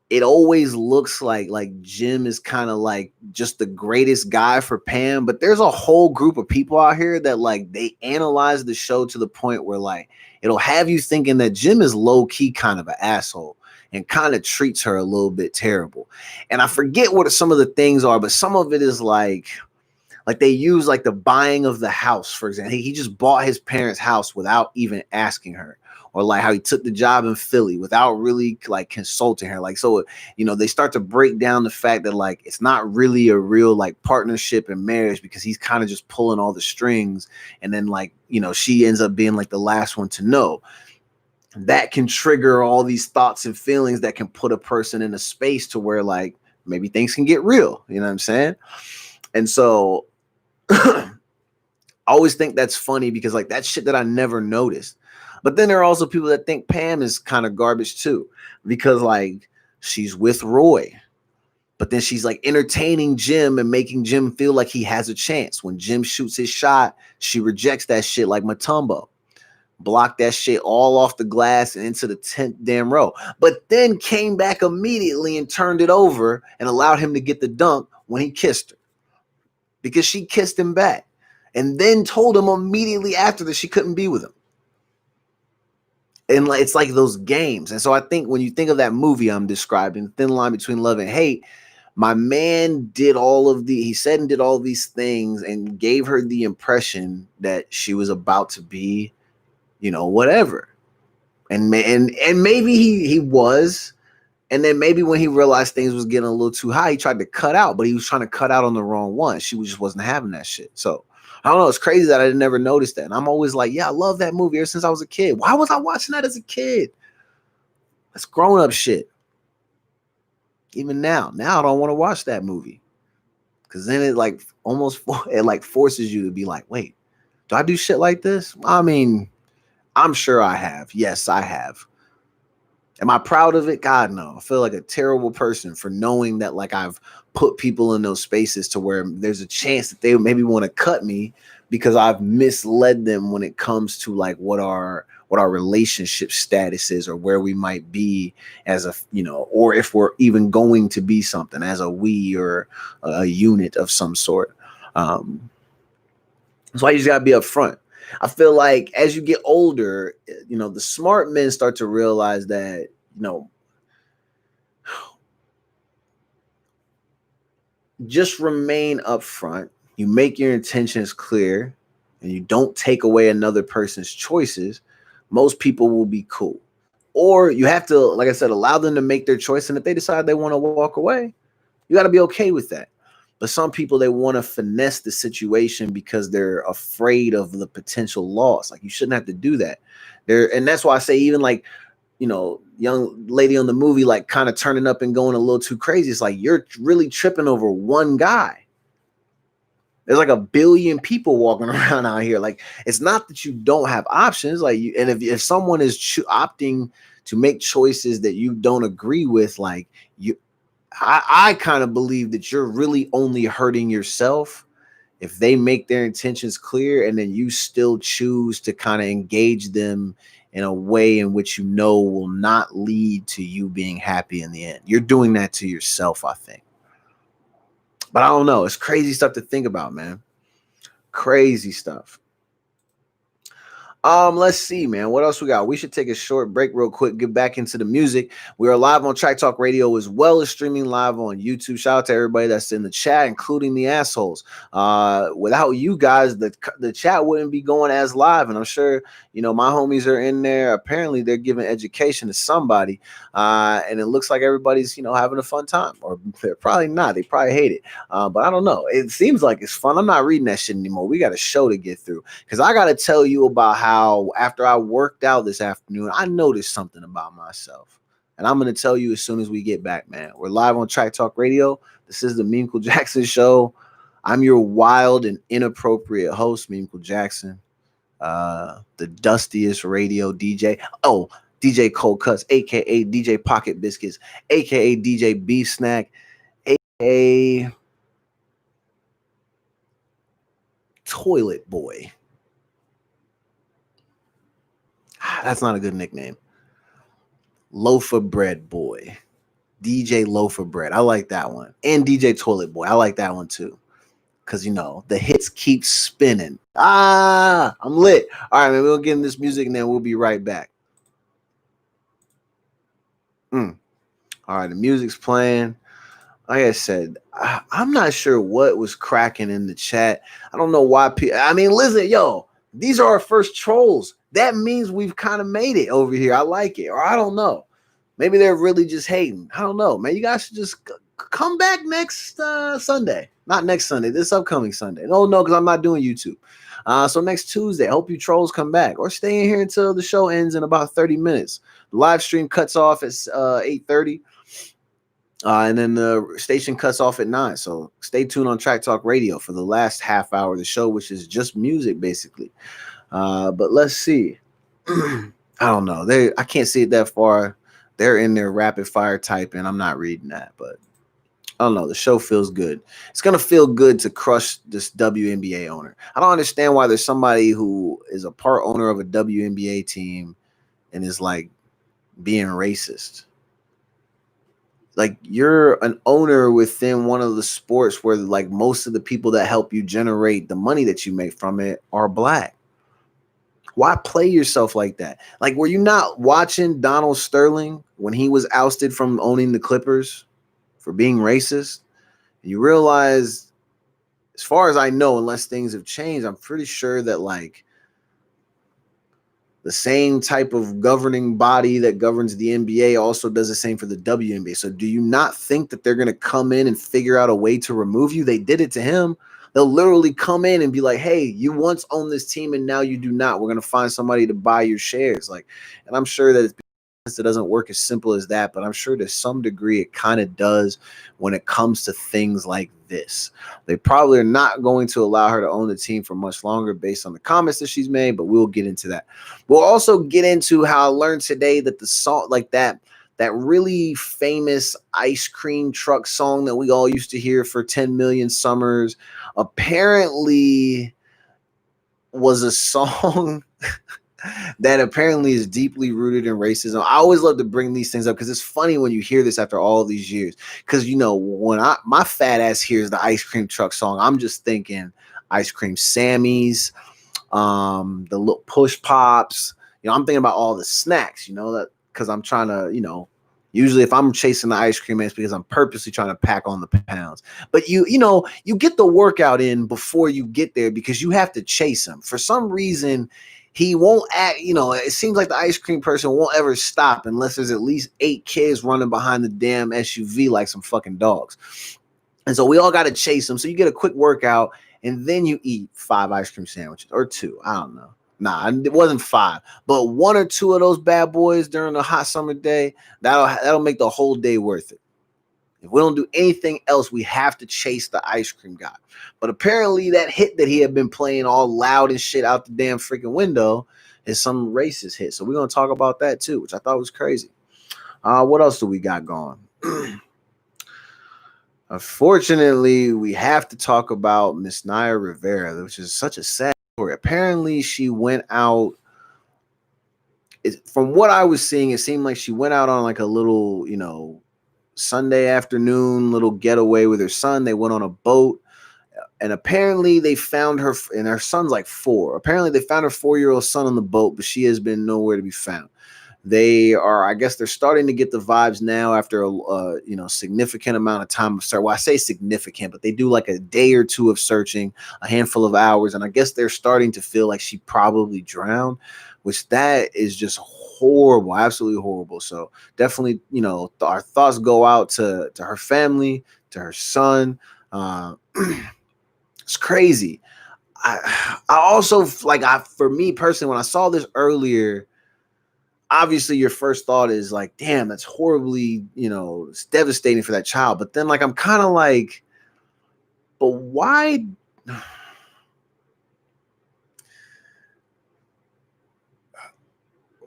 it always looks like Jim is kind of like just the greatest guy for Pam. But there's a whole group of people out here that like they analyze the show to the point where like it'll have you thinking that Jim is low key kind of an asshole and kind of treats her a little bit terrible. And I forget what some of the things are, but some of it is like they use like the buying of the house, for example. He just bought his parents' house without even asking her, or like how he took the job in Philly without really like consulting her. Like, so, they start to break down the fact that like it's not really a real like partnership and marriage because he's kind of just pulling all the strings. And then like, she ends up being like the last one to know. That can trigger all these thoughts and feelings that can put a person in a space to where like maybe things can get real. You know what I'm saying? And so I always think that's funny because like that's shit that I never noticed. But then there are also people that think Pam is kind of garbage too, because like she's with Roy, but then she's like entertaining Jim and making Jim feel like he has a chance. When Jim shoots his shot, she rejects that shit like Matumbo. Blocked that shit all off the glass and into the 10th damn row. But then came back immediately and turned it over and allowed him to get the dunk when he kissed her. Because she kissed him back and then told him immediately after that she couldn't be with him. And like, it's like those games. And so I think when you think of that movie I'm describing, Thin Line Between Love and Hate, my man he said and did all these things and gave her the impression that she was about to be, whatever. And maybe he was. And then maybe when he realized things was getting a little too high, he tried to cut out, but he was trying to cut out on the wrong one. She just wasn't having that shit. So I don't know. It's crazy that I never noticed that. And I'm always like, yeah, I love that movie ever since I was a kid. Why was I watching that as a kid? That's grown up shit. Even now I don't want to watch that movie. Cause then it like forces you to be like, wait, do I do shit like this? I mean, I'm sure I have. Yes, I have. Am I proud of it? God, no. I feel like a terrible person for knowing that like I've put people in those spaces to where there's a chance that they maybe want to cut me because I've misled them when it comes to like what our relationship status is or where we might be as a, or if we're even going to be something as a we or a unit of some sort. That's why you just gotta be upfront. I feel like as you get older, the smart men start to realize that, just remain upfront. You make your intentions clear and you don't take away another person's choices. Most people will be cool. Or you have to, like I said, allow them to make their choice. And if they decide they want to walk away, you got to be okay with that. But some people, they want to finesse the situation because they're afraid of the potential loss. Like you shouldn't have to do that. And that's why I say even like, young lady on the movie, like kind of turning up and going a little too crazy. It's like, you're really tripping over one guy. There's like a billion people walking around out here. Like, it's not that you don't have options. Like, and if someone is opting to make choices that you don't agree with, like I kind of believe that you're really only hurting yourself if they make their intentions clear and then you still choose to kind of engage them in a way in which will not lead to you being happy in the end. You're doing that to yourself, I think. But I don't know. It's crazy stuff to think about, man. Crazy stuff. Let's see, man. What else we got? We should take a short break real quick, get back into the music. We are live on Track Talk Radio as well as streaming live on YouTube. Shout out to everybody that's in the chat, including the assholes. Without you guys, the chat wouldn't be going as live. And I'm sure, my homies are in there. Apparently they're giving education to somebody. And it looks like everybody's, having a fun time. Or they're probably not. They probably hate it. But I don't know. It seems like it's fun. I'm not reading that shit anymore. We got a show to get through. Because I got to tell you about how after I worked out this afternoon, I noticed something about myself. And I'm going to tell you as soon as we get back, man. We're live on Track Talk Radio. This is the Meaningful Jackson Show. I'm your wild and inappropriate host, Meaningful Jackson. the dustiest radio DJ. Oh, DJ Cold Cuts, aka DJ Pocket Biscuits, aka DJ Beef Snack, aka Toilet Boy. That's not a good nickname. Loaf of Bread Boy. DJ Loaf of Bread. I like that one. And DJ Toilet Boy. I like that one too. Because, the hits keep spinning. I'm lit. All right, man. We'll get in this music and then we'll be right back. All right, the music's playing. Like I said, I'm not sure what was cracking in the chat. I don't know why people. I mean, listen, yo, these are our first trolls. That means we've kind of made it over here. I like it. Or I don't know. Maybe they're really just hating. I don't know, man. You guys should just come back next Sunday. Not next Sunday, this upcoming Sunday. No, because I'm not doing YouTube. So next Tuesday, I hope you trolls come back. Or stay in here until the show ends in about 30 minutes. The live stream cuts off at 8:30. And then the station cuts off at 9. So stay tuned on Track Talk Radio for the last half hour of the show, which is just music, basically. But let's see. I don't know. I can't see it that far. They're in there rapid fire typing. I'm not reading that, but I don't know. The show feels good. It's going to feel good to crush this WNBA owner. I don't understand why there's somebody who is a part owner of a WNBA team and is like being racist. Like, you're an owner within one of the sports where like most of the people that help you generate the money that you make from it are black. Why play yourself like that? Like, were you not watching Donald Sterling when he was ousted from owning the Clippers for being racist? You realize, as far as I know, unless things have changed, I'm pretty sure that like the same type of governing body that governs the NBA also does the same for the WNBA. So do you not think that they're going to come in and figure out a way to remove you? They did it to him. They'll literally come in and be like, hey, you once owned this team and now you do not. We're going to find somebody to buy your shares. Like, and I'm sure that it doesn't work as simple as that, but I'm sure to some degree it kind of does when it comes to things like this. They probably are not going to allow her to own the team for much longer based on the comments that she's made, but we'll get into that. We'll also get into how I learned today that the song, like that really famous ice cream truck song that we all used to hear for 10 million summers, apparently was a song that apparently is deeply rooted in racism. I always love to bring these things up because it's funny when you hear this after all these years. Because, when my fat ass hears the ice cream truck song, I'm just thinking ice cream Sammys, the little push pops. I'm thinking about all the snacks, that because I'm trying to, usually if I'm chasing the ice cream, it's because I'm purposely trying to pack on the pounds. But you get the workout in before you get there because you have to chase him. For some reason, he won't act, it seems like the ice cream person won't ever stop unless there's at least 8 kids running behind the damn SUV like some fucking dogs. And so we all got to chase him. So you get a quick workout and then you eat 5 ice cream sandwiches or 2. I don't know. Nah, it wasn't 5, but 1 or 2 of those bad boys during a hot summer day, that'll make the whole day worth it. If we don't do anything else, we have to chase the ice cream guy. But apparently that hit that he had been playing all loud and shit out the damn freaking window is some racist hit. So we're going to talk about that too, which I thought was crazy. What else do we got going? Unfortunately, we have to talk about Miss Naya Rivera, which is such a sad story. Apparently, she went out. From what I was seeing, it seemed like she went out on like a little, Sunday afternoon little getaway with her son. They went on a boat, and apparently they found her, and her son's like 4. Apparently, they found her 4-year-old son on the boat, but she has been nowhere to be found. I guess they're starting to get the vibes now after a significant amount of time of search. Well, I say significant, but they do like a day or 2 of searching, a handful of hours, and I guess they're starting to feel like she probably drowned, which that is just horrible, absolutely horrible. So definitely, our thoughts go out to her family, to her son. It's crazy. I also for me personally, when I saw this earlier, obviously your first thought is like, damn, that's horribly, it's devastating for that child. But then I'm kind of like, but why?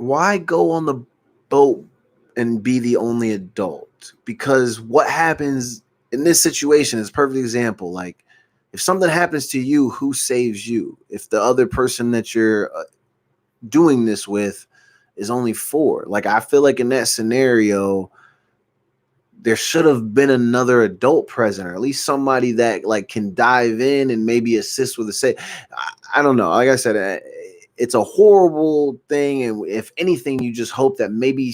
why go on the boat and be the only adult? Because what happens in this situation is a perfect example. Like, if something happens to you, who saves you? If the other person that you're doing this with is only 4. Like, I feel like in that scenario, there should have been another adult present, or at least somebody that like can dive in and maybe assist with the say. I don't know. Like I said, it's a horrible thing, and if anything, you just hope that maybe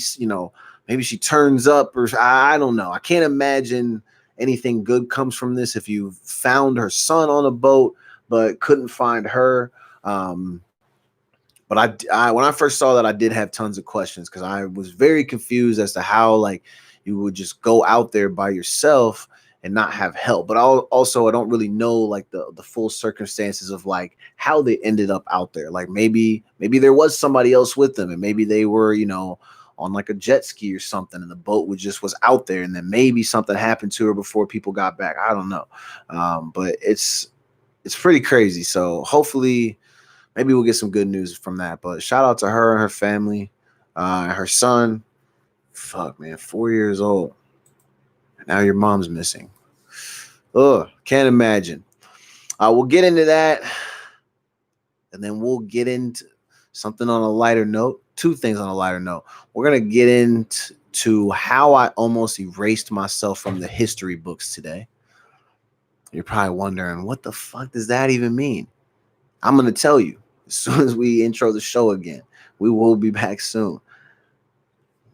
maybe she turns up, or I don't know. I can't imagine anything good comes from this. If you found her son on a boat but couldn't find her, but I when I first saw that, I did have tons of questions because I was very confused as to how like you would just go out there by yourself and not have help. But I don't really know like the full circumstances of like how they ended up out there. Like maybe there was somebody else with them, and maybe they were on like a jet ski or something, and the boat was out there, and then maybe something happened to her before people got back. I don't know, but it's pretty crazy. So hopefully, maybe we'll get some good news from that. But shout out to her and her family, her son. Fuck, man, 4 years old. Now your mom's missing. Ugh, can't imagine. We'll get into that, and then we'll get into something on a lighter note. 2 things on a lighter note. We're gonna get into how I almost erased myself from the history books today. You're probably wondering, what the fuck does that even mean? I'm gonna tell you as soon as we intro the show again. We will be back soon.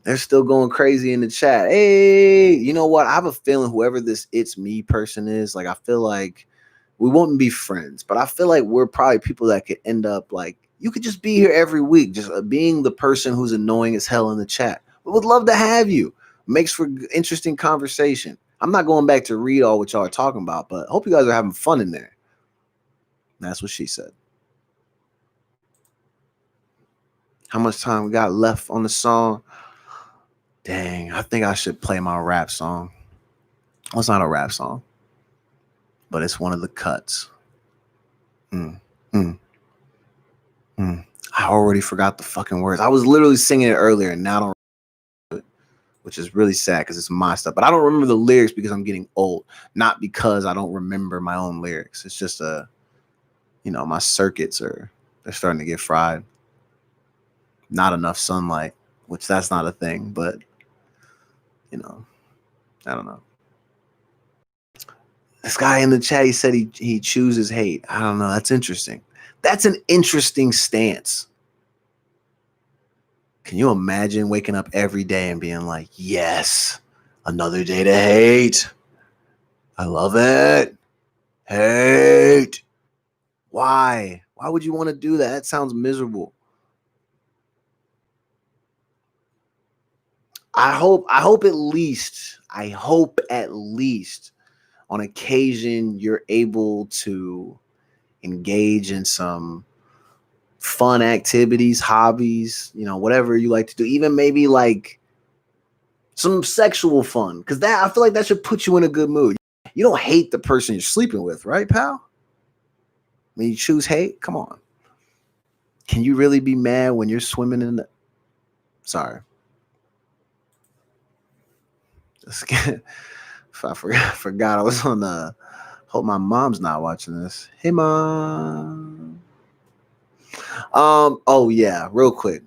They're still going crazy in the chat. Hey, you know what? I have a feeling whoever this it's me person is, like, I feel like we won't be friends, but I feel like we're probably people that could end up like, you could just be here every week, just being the person who's annoying as hell in the chat. We would love to have you. Makes for interesting conversation. I'm not going back to read all what y'all are talking about, but I hope you guys are having fun in there. That's what she said. How much time we got left on the song? Dang, I think I should play my rap song. Well, it's not a rap song, but it's one of the cuts. I already forgot the fucking words. I was literally singing it earlier, and now I don't remember it, which is really sad because it's my stuff. But I don't remember the lyrics because I'm getting old, not because I don't remember my own lyrics. It's just my circuits they're starting to get fried. Not enough sunlight, which that's not a thing, but I don't know. This guy in the chat, he said he chooses hate. I don't know. That's interesting. That's an interesting stance. Can you imagine waking up every day and being like, yes, another day to hate. I love it. Hate. Why? Why would you want to do that? That sounds miserable. I hope at least on occasion you're able to engage in some fun activities, hobbies, whatever you like to do, even maybe like some sexual fun, because that, I feel like that should put you in a good mood. You don't hate the person you're sleeping with, right, pal? When you choose hate, come on. Can you really be mad when you're swimming in the... Sorry. I forgot I was on the... Hope my mom's not watching this. Hey, Mom. Oh yeah, real quick.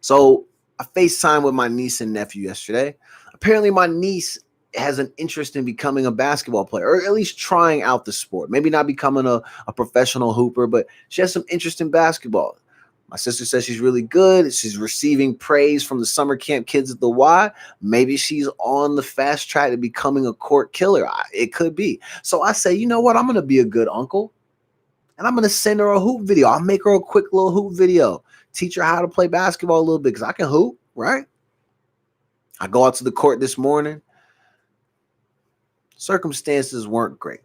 So I FaceTimed with my niece and nephew yesterday. Apparently my niece has an interest in becoming a basketball player, or at least trying out the sport. Maybe not becoming a professional hooper, but she has some interest in basketball. My sister says she's really good. She's receiving praise from the summer camp kids at the Y. Maybe she's on the fast track to becoming a court killer. It could be. So I say, you know what? I'm going to be a good uncle, and I'm going to send her a hoop video. I'll make her a quick little hoop video. Teach her how to play basketball a little bit, because I can hoop, right? I go out to the court this morning. Circumstances weren't great.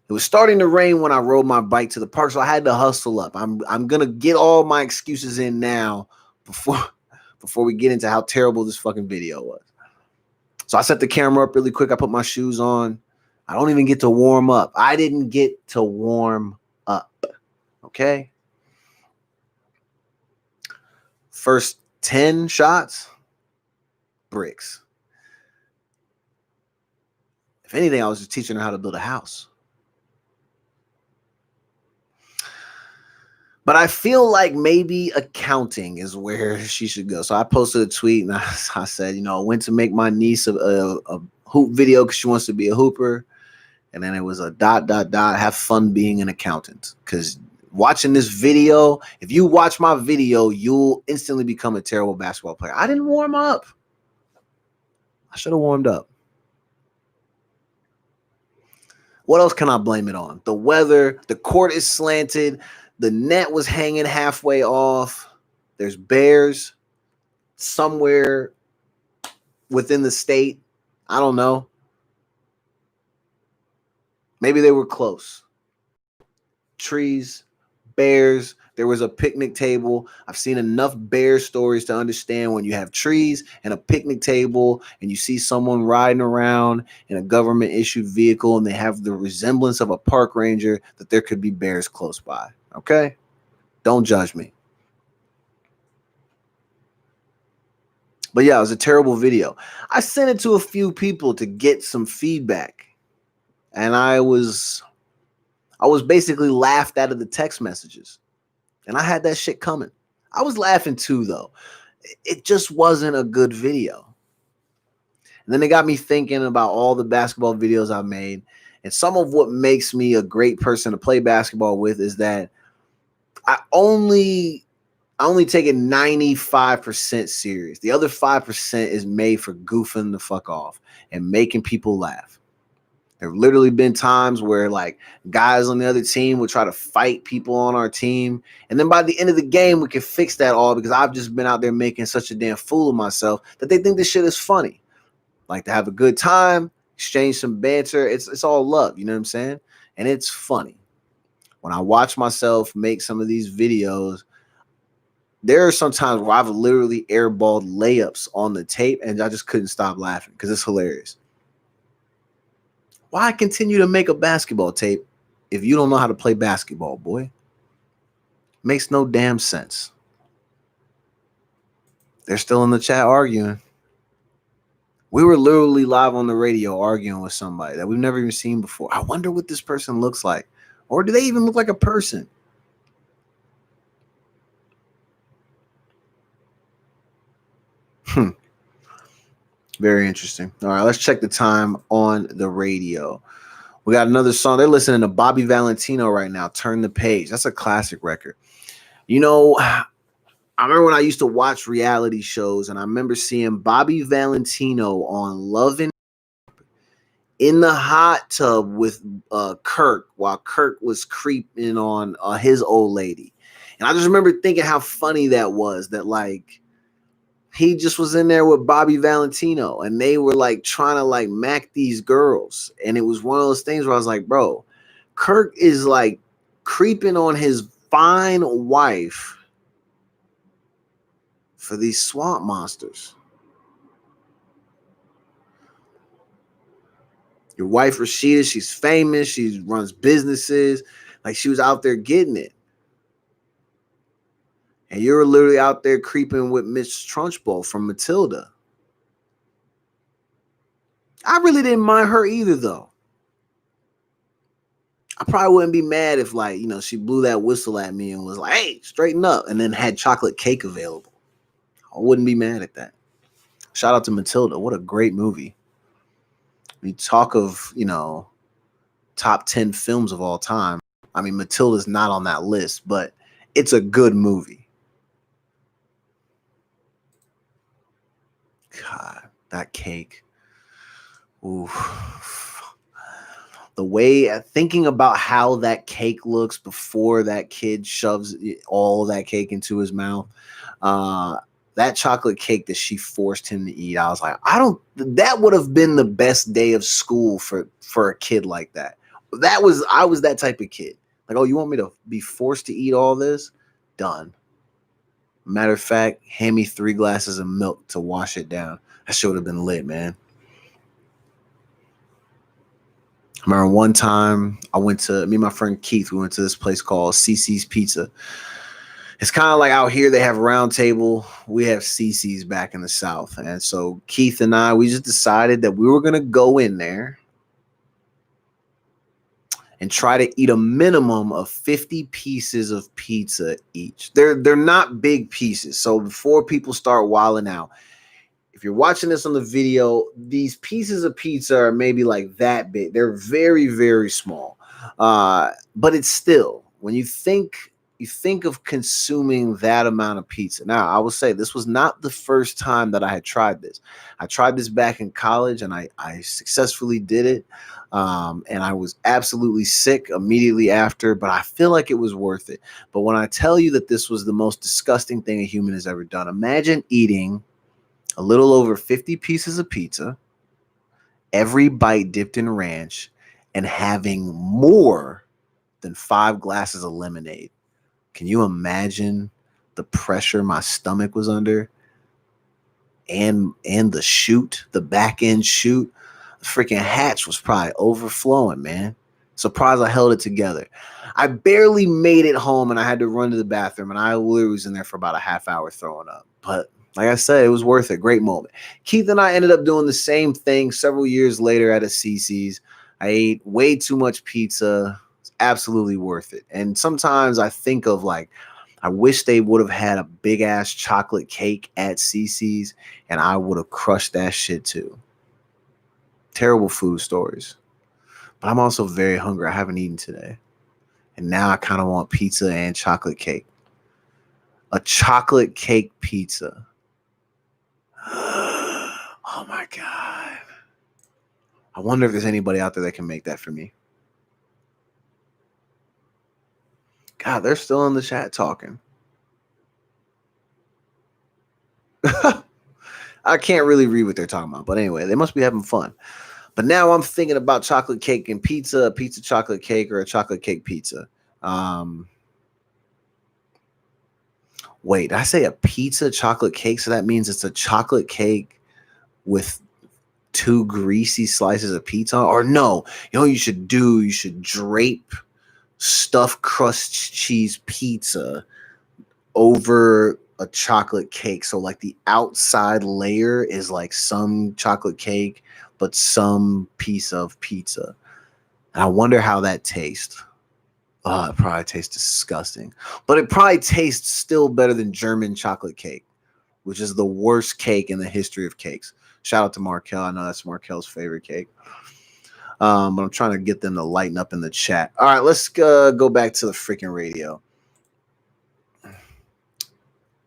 It was starting to rain when I rode my bike to the park, so I had to hustle up. I'm gonna get all my excuses in now before we get into how terrible this fucking video was. So I set the camera up really quick. I put my shoes on. I don't even get to warm up. I didn't get to warm up. Okay. First 10 shots, bricks. If anything, I was just teaching her how to build a house. But I feel like maybe accounting is where she should go. So I posted a tweet and I said, you know, I went to make my niece a hoop video because she wants to be a hooper. And then it was a ... have fun being an accountant. Because watching this video, if you watch my video, you'll instantly become a terrible basketball player. I didn't warm up. I should have warmed up. What else can I blame it on? The weather, the court is slanted, the net was hanging halfway off. There's bears somewhere within the state. I don't know. Maybe they were close. Trees, bears, there was a picnic table. I've seen enough bear stories to understand when you have trees and a picnic table and you see someone riding around in a government issued vehicle and they have the resemblance of a park ranger, that there could be bears close by. Okay? Don't judge me. But yeah, it was a terrible video. I sent it to a few people to get some feedback. And I was basically laughed out of the text messages. And I had that shit coming. I was laughing too, though. It just wasn't a good video. And then it got me thinking about all the basketball videos I've made. And some of what makes me a great person to play basketball with is that I only take it 95% serious. The other 5% is made for goofing the fuck off and making people laugh. There have literally been times where like guys on the other team would try to fight people on our team. And then by the end of the game, we can fix that all because I've just been out there making such a damn fool of myself that they think this shit is funny. Like to have a good time, exchange some banter. It's all love. You know what I'm saying? And it's funny. When I watch myself make some of these videos, there are some times where I've literally airballed layups on the tape and I just couldn't stop laughing because it's hilarious. Why continue to make a basketball tape if you don't know how to play basketball, boy? Makes no damn sense. They're still in the chat arguing. We were literally live on the radio arguing with somebody that we've never even seen before. I wonder what this person looks like. Or do they even look like a person? Very interesting. All right, let's check the time on the radio. We got another song. They're listening to Bobby Valentino right now. Turn the Page. That's a classic record. You know, I remember when I used to watch reality shows and I remember seeing Bobby Valentino on Love and in the hot tub with Kirk while Kirk was creeping on his old lady. And I just remember thinking how funny that was, that like he just was in there with Bobby Valentino and they were like trying to like mac these girls. And it was one of those things where I was like, bro, Kirk is like creeping on his fine wife for these swamp monsters. Your wife, Rashida, she's famous. She runs businesses. Like she was out there getting it. And you're literally out there creeping with Miss Trunchbull from Matilda. I really didn't mind her either, though. I probably wouldn't be mad if, like, you know, she blew that whistle at me and was like, hey, straighten up, and then had chocolate cake available. I wouldn't be mad at that. Shout out to Matilda. What a great movie. We talk of, you know, top 10 films of all time. I mean, Matilda's not on that list, but it's a good movie. God, that cake. Ooh. The way, thinking about how that cake looks before that kid shoves all that cake into his mouth, that chocolate cake that she forced him to eat, I was like, that would have been the best day of school for a kid like that. I was that type of kid. Like, oh, you want me to be forced to eat all this? Done. Matter of fact, hand me 3 glasses of milk to wash it down. That should have been lit, man. I remember one time me and my friend Keith, we went to this place called CC's Pizza. It's kind of like out here they have Round Table, we have CC's back in the South. And so Keith and I, we just decided that we were going to go in there and try to eat a minimum of 50 pieces of pizza each. They're not big pieces. So before people start wilding out, if you're watching this on the video, these pieces of pizza are maybe like that big. They're very, very small. But it's still, when you think of consuming that amount of pizza. Now, I will say this was not the first time that I had tried this. I tried this back in college, and I successfully did it. And I was absolutely sick immediately after, but I feel like it was worth it. But when I tell you that this was the most disgusting thing a human has ever done, imagine eating a little over 50 pieces of pizza, every bite dipped in ranch, and having more than 5 glasses of lemonade. Can you imagine the pressure my stomach was under? And the chute, the back end chute, the freaking hatch was probably overflowing, man. Surprised I held it together. I barely made it home, and I had to run to the bathroom, and I literally was in there for about a half hour throwing up. But like I said, it was worth it. Great moment. Keith and I ended up doing the same thing several years later at a CC's. I ate way too much pizza. It's absolutely worth it. And sometimes I think of, like, I wish they would have had a big ass chocolate cake at CC's, and I would have crushed that shit too. Terrible food stories. But I'm also very hungry. I haven't eaten today. And now I kind of want pizza and chocolate cake. A chocolate cake pizza. Oh my God. I wonder if there's anybody out there that can make that for me. God, they're still in the chat talking. I can't really read what they're talking about. But anyway, they must be having fun. But now I'm thinking about chocolate cake and pizza, a pizza chocolate cake, or a chocolate cake pizza. Wait, I say a pizza chocolate cake? So that means it's a chocolate cake with 2 greasy slices of pizza? Or no, you know what you should do? You should drape stuffed crust cheese pizza over a chocolate cake. So like the outside layer is like some chocolate cake, but some piece of pizza. And I wonder how that tastes. Oh, it probably tastes disgusting. But it probably tastes still better than German chocolate cake, which is the worst cake in the history of cakes. Shout out to Markel. I know that's Markel's favorite cake. But I'm trying to get them to lighten up in the chat. All right, let's go back to the freaking radio.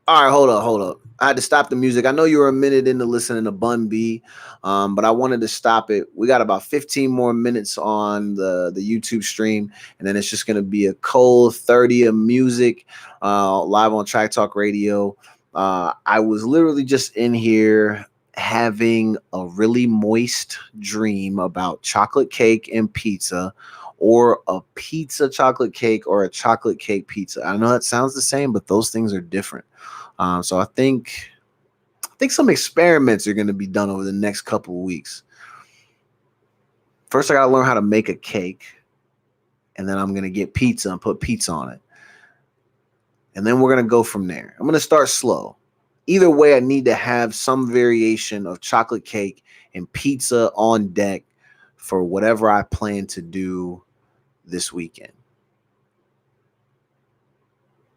All right, hold up. I had to stop the music. I know you were a minute into listening to Bun B, but I wanted to stop it. We got about 15 more minutes on the YouTube stream, and then it's just going to be a cold 30 of music live on Track Talk Radio. I was literally just in here having a really moist dream about chocolate cake and pizza, or a pizza chocolate cake, or a chocolate cake pizza. I know that sounds the same, but those things are different. So I think some experiments are going to be done over the next couple of weeks. First, I got to learn how to make a cake, and then I'm going to get pizza and put pizza on it. And then we're going to go from there. I'm going to start slow. Either way, I need to have some variation of chocolate cake and pizza on deck for whatever I plan to do this weekend.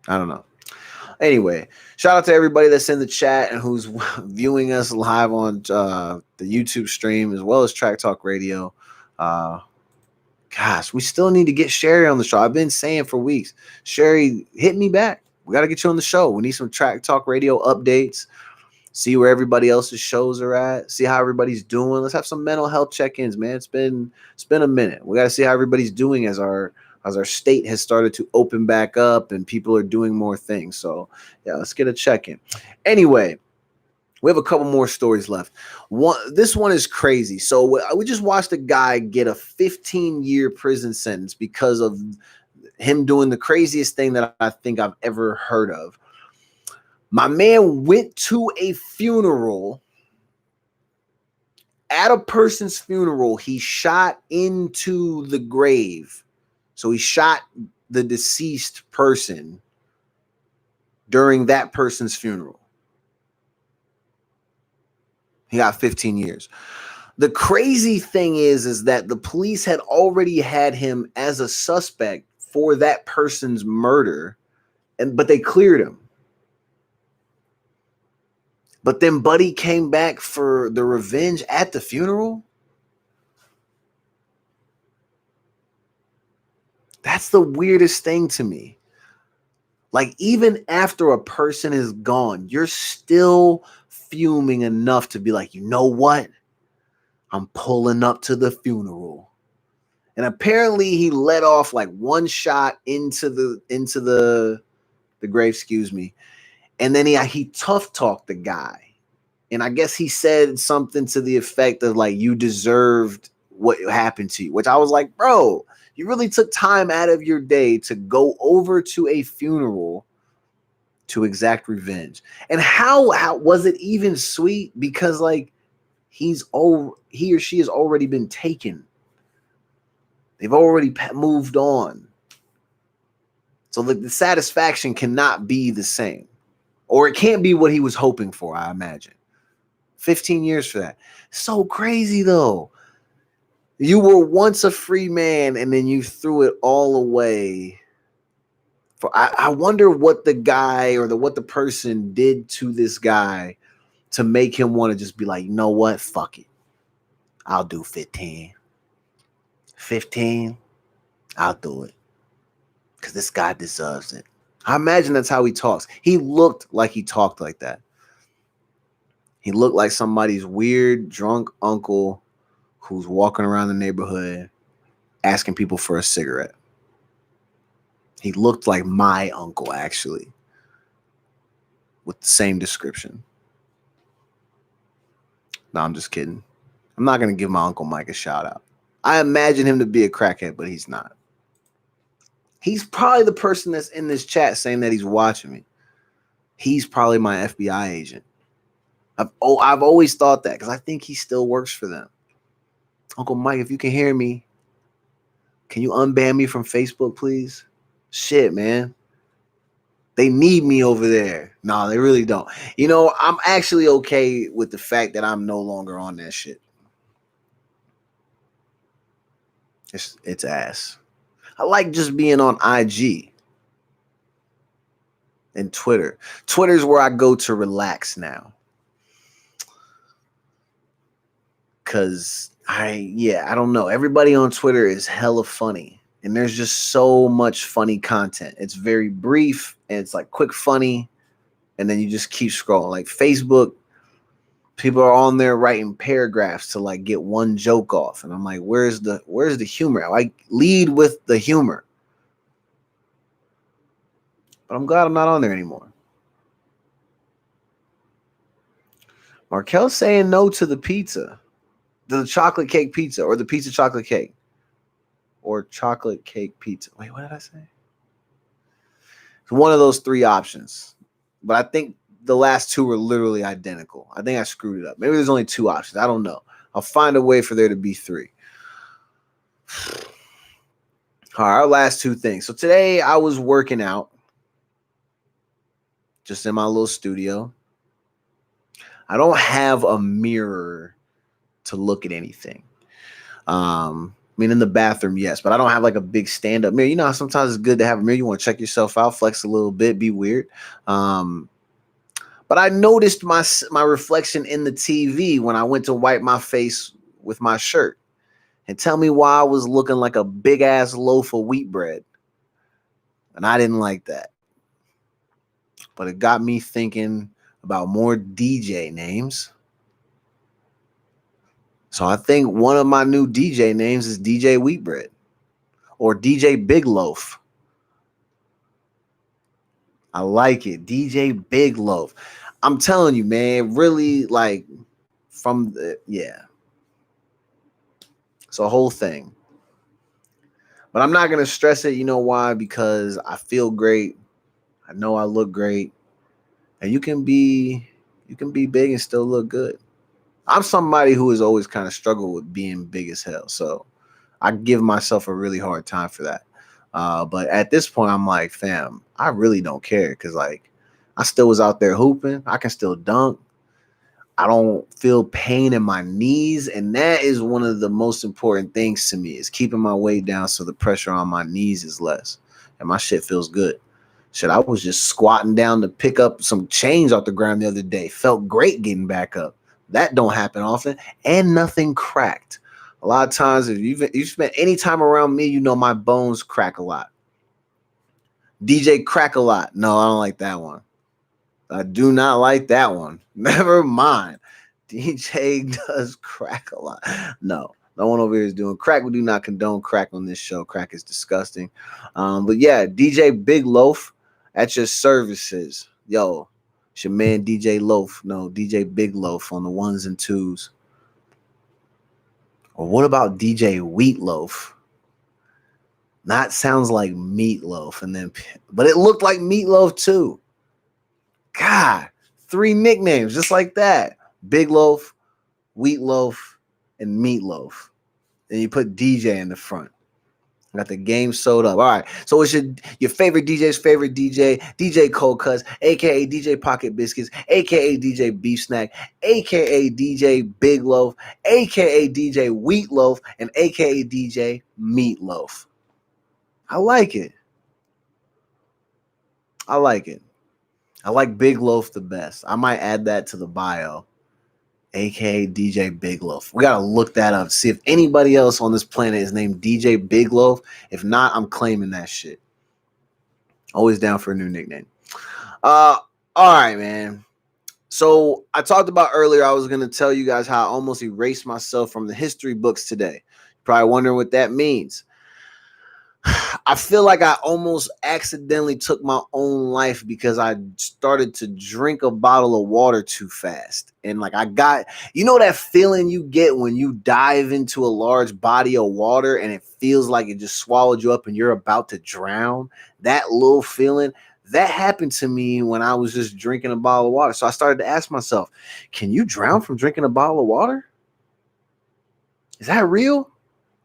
I don't know. Anyway, shout out to everybody that's in the chat and who's viewing us live on the YouTube stream, as well as Track Talk Radio. Gosh, we still need to get Sherry on the show. I've been saying for weeks, Sherry, hit me back. We got to get you on the show. We need some Track Talk Radio updates. See where everybody else's shows are at. See how everybody's doing. Let's have some mental health check-ins, man. It's been a minute. We got to see how everybody's doing as our state has started to open back up and people are doing more things. So yeah, let's get a check-in. Anyway, we have a couple more stories left. This one is crazy. So we just watched a guy get a 15-year prison sentence because of him doing the craziest thing that I think I've ever heard of. My man went to a funeral. At a person's funeral, he shot into the grave. So he shot the deceased person during that person's funeral. He got 15 years. The crazy thing is that the police had already had him as a suspect for that person's murder, but they cleared him. But then Buddy came back for the revenge at the funeral. That's the weirdest thing to me. Like, even after a person is gone, you're still fuming enough to be like, you know what? I'm pulling up to the funeral. And apparently he let off like one shot into the grave, excuse me. And then he tough talked the guy. And I guess he said something to the effect of like, you deserved what happened to you, which I was like, bro, you really took time out of your day to go over to a funeral to exact revenge. And how was it even sweet? Because like he or she has already been taken. They've already moved on. So the satisfaction cannot be the same. Or it can't be what he was hoping for, I imagine. 15 years for that. So crazy, though. You were once a free man, and then you threw it all away. I wonder what the guy or what the person did to this guy to make him want to just be like, you know what? Fuck it. I'll do 15. 15, I'll do it. Because this guy deserves it. I imagine that's how he talks. He looked like he talked like that. He looked like somebody's weird, drunk uncle who's walking around the neighborhood asking people for a cigarette. He looked like my uncle, actually, with the same description. No, I'm just kidding. I'm not going to give my Uncle Mike a shout out. I imagine him to be a crackhead, but he's not. He's probably the person that's in this chat saying that he's watching me. He's probably my FBI agent. I've always thought that because I think he still works for them. Uncle Mike, if you can hear me, can you unban me from Facebook, please? Shit, man. They need me over there. No, they really don't. You know, I'm actually okay with the fact that I'm no longer on that shit. It's ass. I like just being on IG and Twitter. Twitter's where I go to relax now. Cause I don't know. Everybody on Twitter is hella funny. And there's just so much funny content. It's very brief and it's like quick funny. And then you just keep scrolling. Like Facebook, people are on there writing paragraphs to like get one joke off. And I'm like, where's the humor? I like lead with the humor. But I'm glad I'm not on there anymore. Markel's saying no to the pizza. The chocolate cake pizza or the pizza chocolate cake. Or chocolate cake pizza. Wait, what did I say? It's one of those three options. But I think the last two were literally identical. I think I screwed it up. Maybe there's only two options. I don't know. I'll find a way for there to be three. All right, our last two things. So today I was working out just in my little studio. I don't have a mirror to look at anything. I mean, in the bathroom, yes, but I don't have like a big stand-up mirror. You know how sometimes it's good to have a mirror. You want to check yourself out, flex a little bit, be weird. But I noticed my reflection in the TV when I went to wipe my face with my shirt. And tell me why I was looking like a big-ass loaf of wheat bread. And I didn't like that. But it got me thinking about more DJ names. So I think one of my new DJ names is DJ Wheatbread or DJ Big Loaf. I like it. DJ Big Loaf. I'm telling you, man, really like it's a whole thing. But I'm not going to stress it. You know why? Because I feel great. I know I look great. And you can be big and still look good. I'm somebody who has always kind of struggled with being big as hell. So I give myself a really hard time for that. But at this point, I'm like, fam, I really don't care. Because like I still was out there hooping. I can still dunk. I don't feel pain in my knees, and that is one of the most important things to me, is keeping my weight down so the pressure on my knees is less, and my shit feels good. Shit, I was just squatting down to pick up some change off the ground the other day. Felt great getting back up. That don't happen often, and nothing cracked. A lot of times, if you've spent any time around me, you know my bones crack a lot. DJ crack a lot. No, I don't like that one. I do not like that one. Never mind. DJ does crack a lot. No one over here is doing crack. We do not condone crack on this show. Crack is disgusting. But yeah, DJ Big Loaf at your services. Yo, it's your man DJ Loaf. No, DJ Big Loaf on the ones and twos. Or what about DJ Wheat Loaf? That sounds like meatloaf, but it looked like meatloaf too. God, 3 nicknames just like that: Big Loaf, Wheat Loaf, and Meatloaf. And you put DJ in the front. Got the game sewed up. All right, so it's your favorite DJ's favorite DJ, DJ Cold Cuts, aka DJ Pocket Biscuits, aka DJ Beef Snack, aka DJ Big Loaf, aka DJ Wheat Loaf, and aka DJ Meatloaf. I like it. I like Big Loaf the best. I might add that to the bio. AKA DJ Big Loaf. We got to look that up. See if anybody else on this planet is named DJ Big Loaf. If not, I'm claiming that shit. Always down for a new nickname. All right, man. So I talked about earlier, I was going to tell you guys how I almost erased myself from the history books today. Probably wondering what that means. I feel like I almost accidentally took my own life because I started to drink a bottle of water too fast. And like I got, that feeling you get when you dive into a large body of water and it feels like it just swallowed you up and you're about to drown? That little feeling, that happened to me when I was just drinking a bottle of water. So I started to ask myself, can you drown from drinking a bottle of water? Is that real?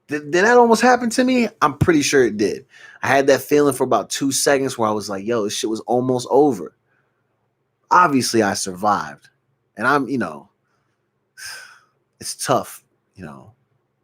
Did that almost happen to me? I'm pretty sure it did. I had that feeling for about 2 seconds where I was like, yo, this shit was almost over. Obviously, I survived. And I'm, it's tough,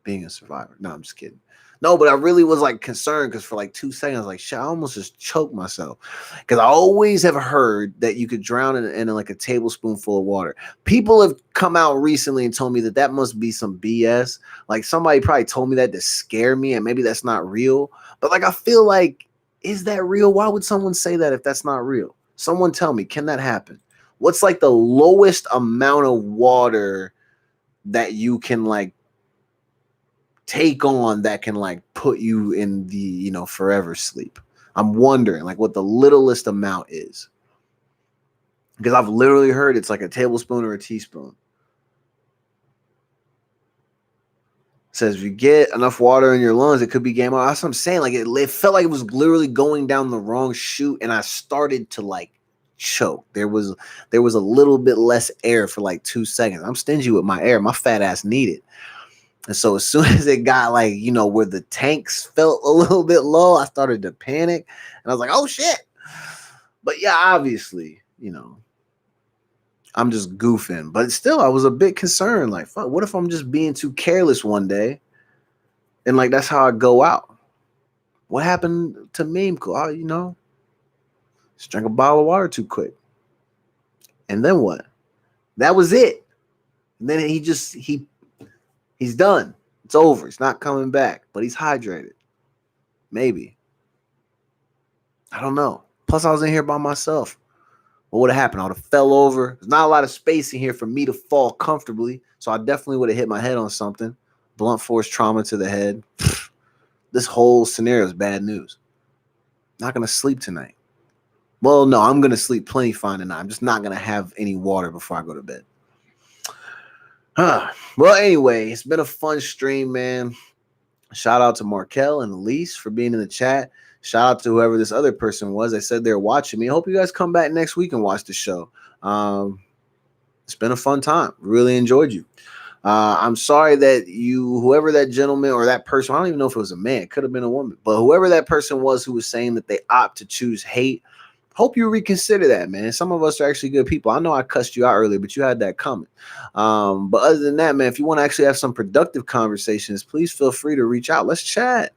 being a survivor. No, I'm just kidding. No, but I really was like concerned because for like 2 seconds, I was like, shit, I almost just choked myself. Because I always have heard that you could drown in like a tablespoonful of water. People have come out recently and told me that must be some BS. Like somebody probably told me that to scare me, and maybe that's not real. But like I feel like, is that real? Why would someone say that if that's not real? Someone tell me, can that happen? What's like the lowest amount of water that you can like take on that can like put you in the forever sleep? I'm wondering like what the littlest amount is, because I've literally heard it's like a tablespoon or a teaspoon. It says if you get enough water in your lungs, it could be game over. That's what I'm saying. Like it felt like it was literally going down the wrong chute, and I started to like choke. There was a little bit less air for like 2 seconds. I'm stingy with my air. My fat ass needed. And so as soon as it got like, where the tanks felt a little bit low, I started to panic. And I was like, oh, shit. But yeah, obviously, I'm just goofing. But still, I was a bit concerned. Like, fuck, what if I'm just being too careless one day? And like, that's how I go out. What happened to Meme Cool? Just drank a bottle of water too quick. And then what? That was it. And then he's done. It's over. It's not coming back, but he's hydrated. Maybe. I don't know. Plus, I was in here by myself. What would have happened? I would have fell over. There's not a lot of space in here for me to fall comfortably, so I definitely would have hit my head on something. Blunt force trauma to the head. This whole scenario is bad news. Not going to sleep tonight. Well, no, I'm going to sleep plenty fine tonight. I'm just not going to have any water before I go to bed. Well, anyway, it's been a fun stream, man. Shout out to Markel and Elise for being in the chat. Shout out to whoever this other person was. They said they're watching me. I hope you guys come back next week and watch the show. It's been a fun time. Really enjoyed you. I'm sorry that whoever that gentleman or that person, I don't even know if it was a man, it could have been a woman, but whoever that person was who was saying that they opt to choose hate, Hope you reconsider that, man. Some of us are actually good people. I know I cussed you out earlier, but you had that coming. But other than that, man, if you want to actually have some productive conversations, please feel free to reach out. Let's chat.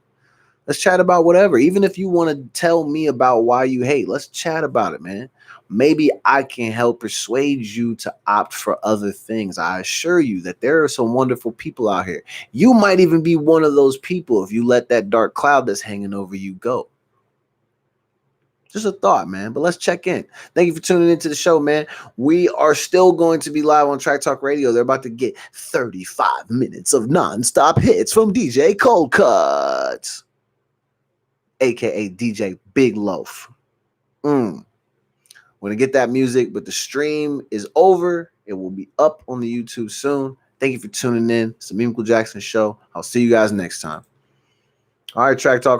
Let's chat about whatever. Even if you want to tell me about why you hate, let's chat about it, man. Maybe I can help persuade you to opt for other things. I assure you that there are some wonderful people out here. You might even be one of those people if you let that dark cloud that's hanging over you go. Just a thought, man. But let's check in. Thank you for tuning into the show, man. We are still going to be live on Track Talk Radio. They're about to get 35 minutes of nonstop hits from DJ Cold Cuts, aka DJ Big Loaf. We're going to get that music, but the stream is over. It will be up on the YouTube soon. Thank you for tuning in. It's the Mimical Jackson Show. I'll see you guys next time. All right, Track Talk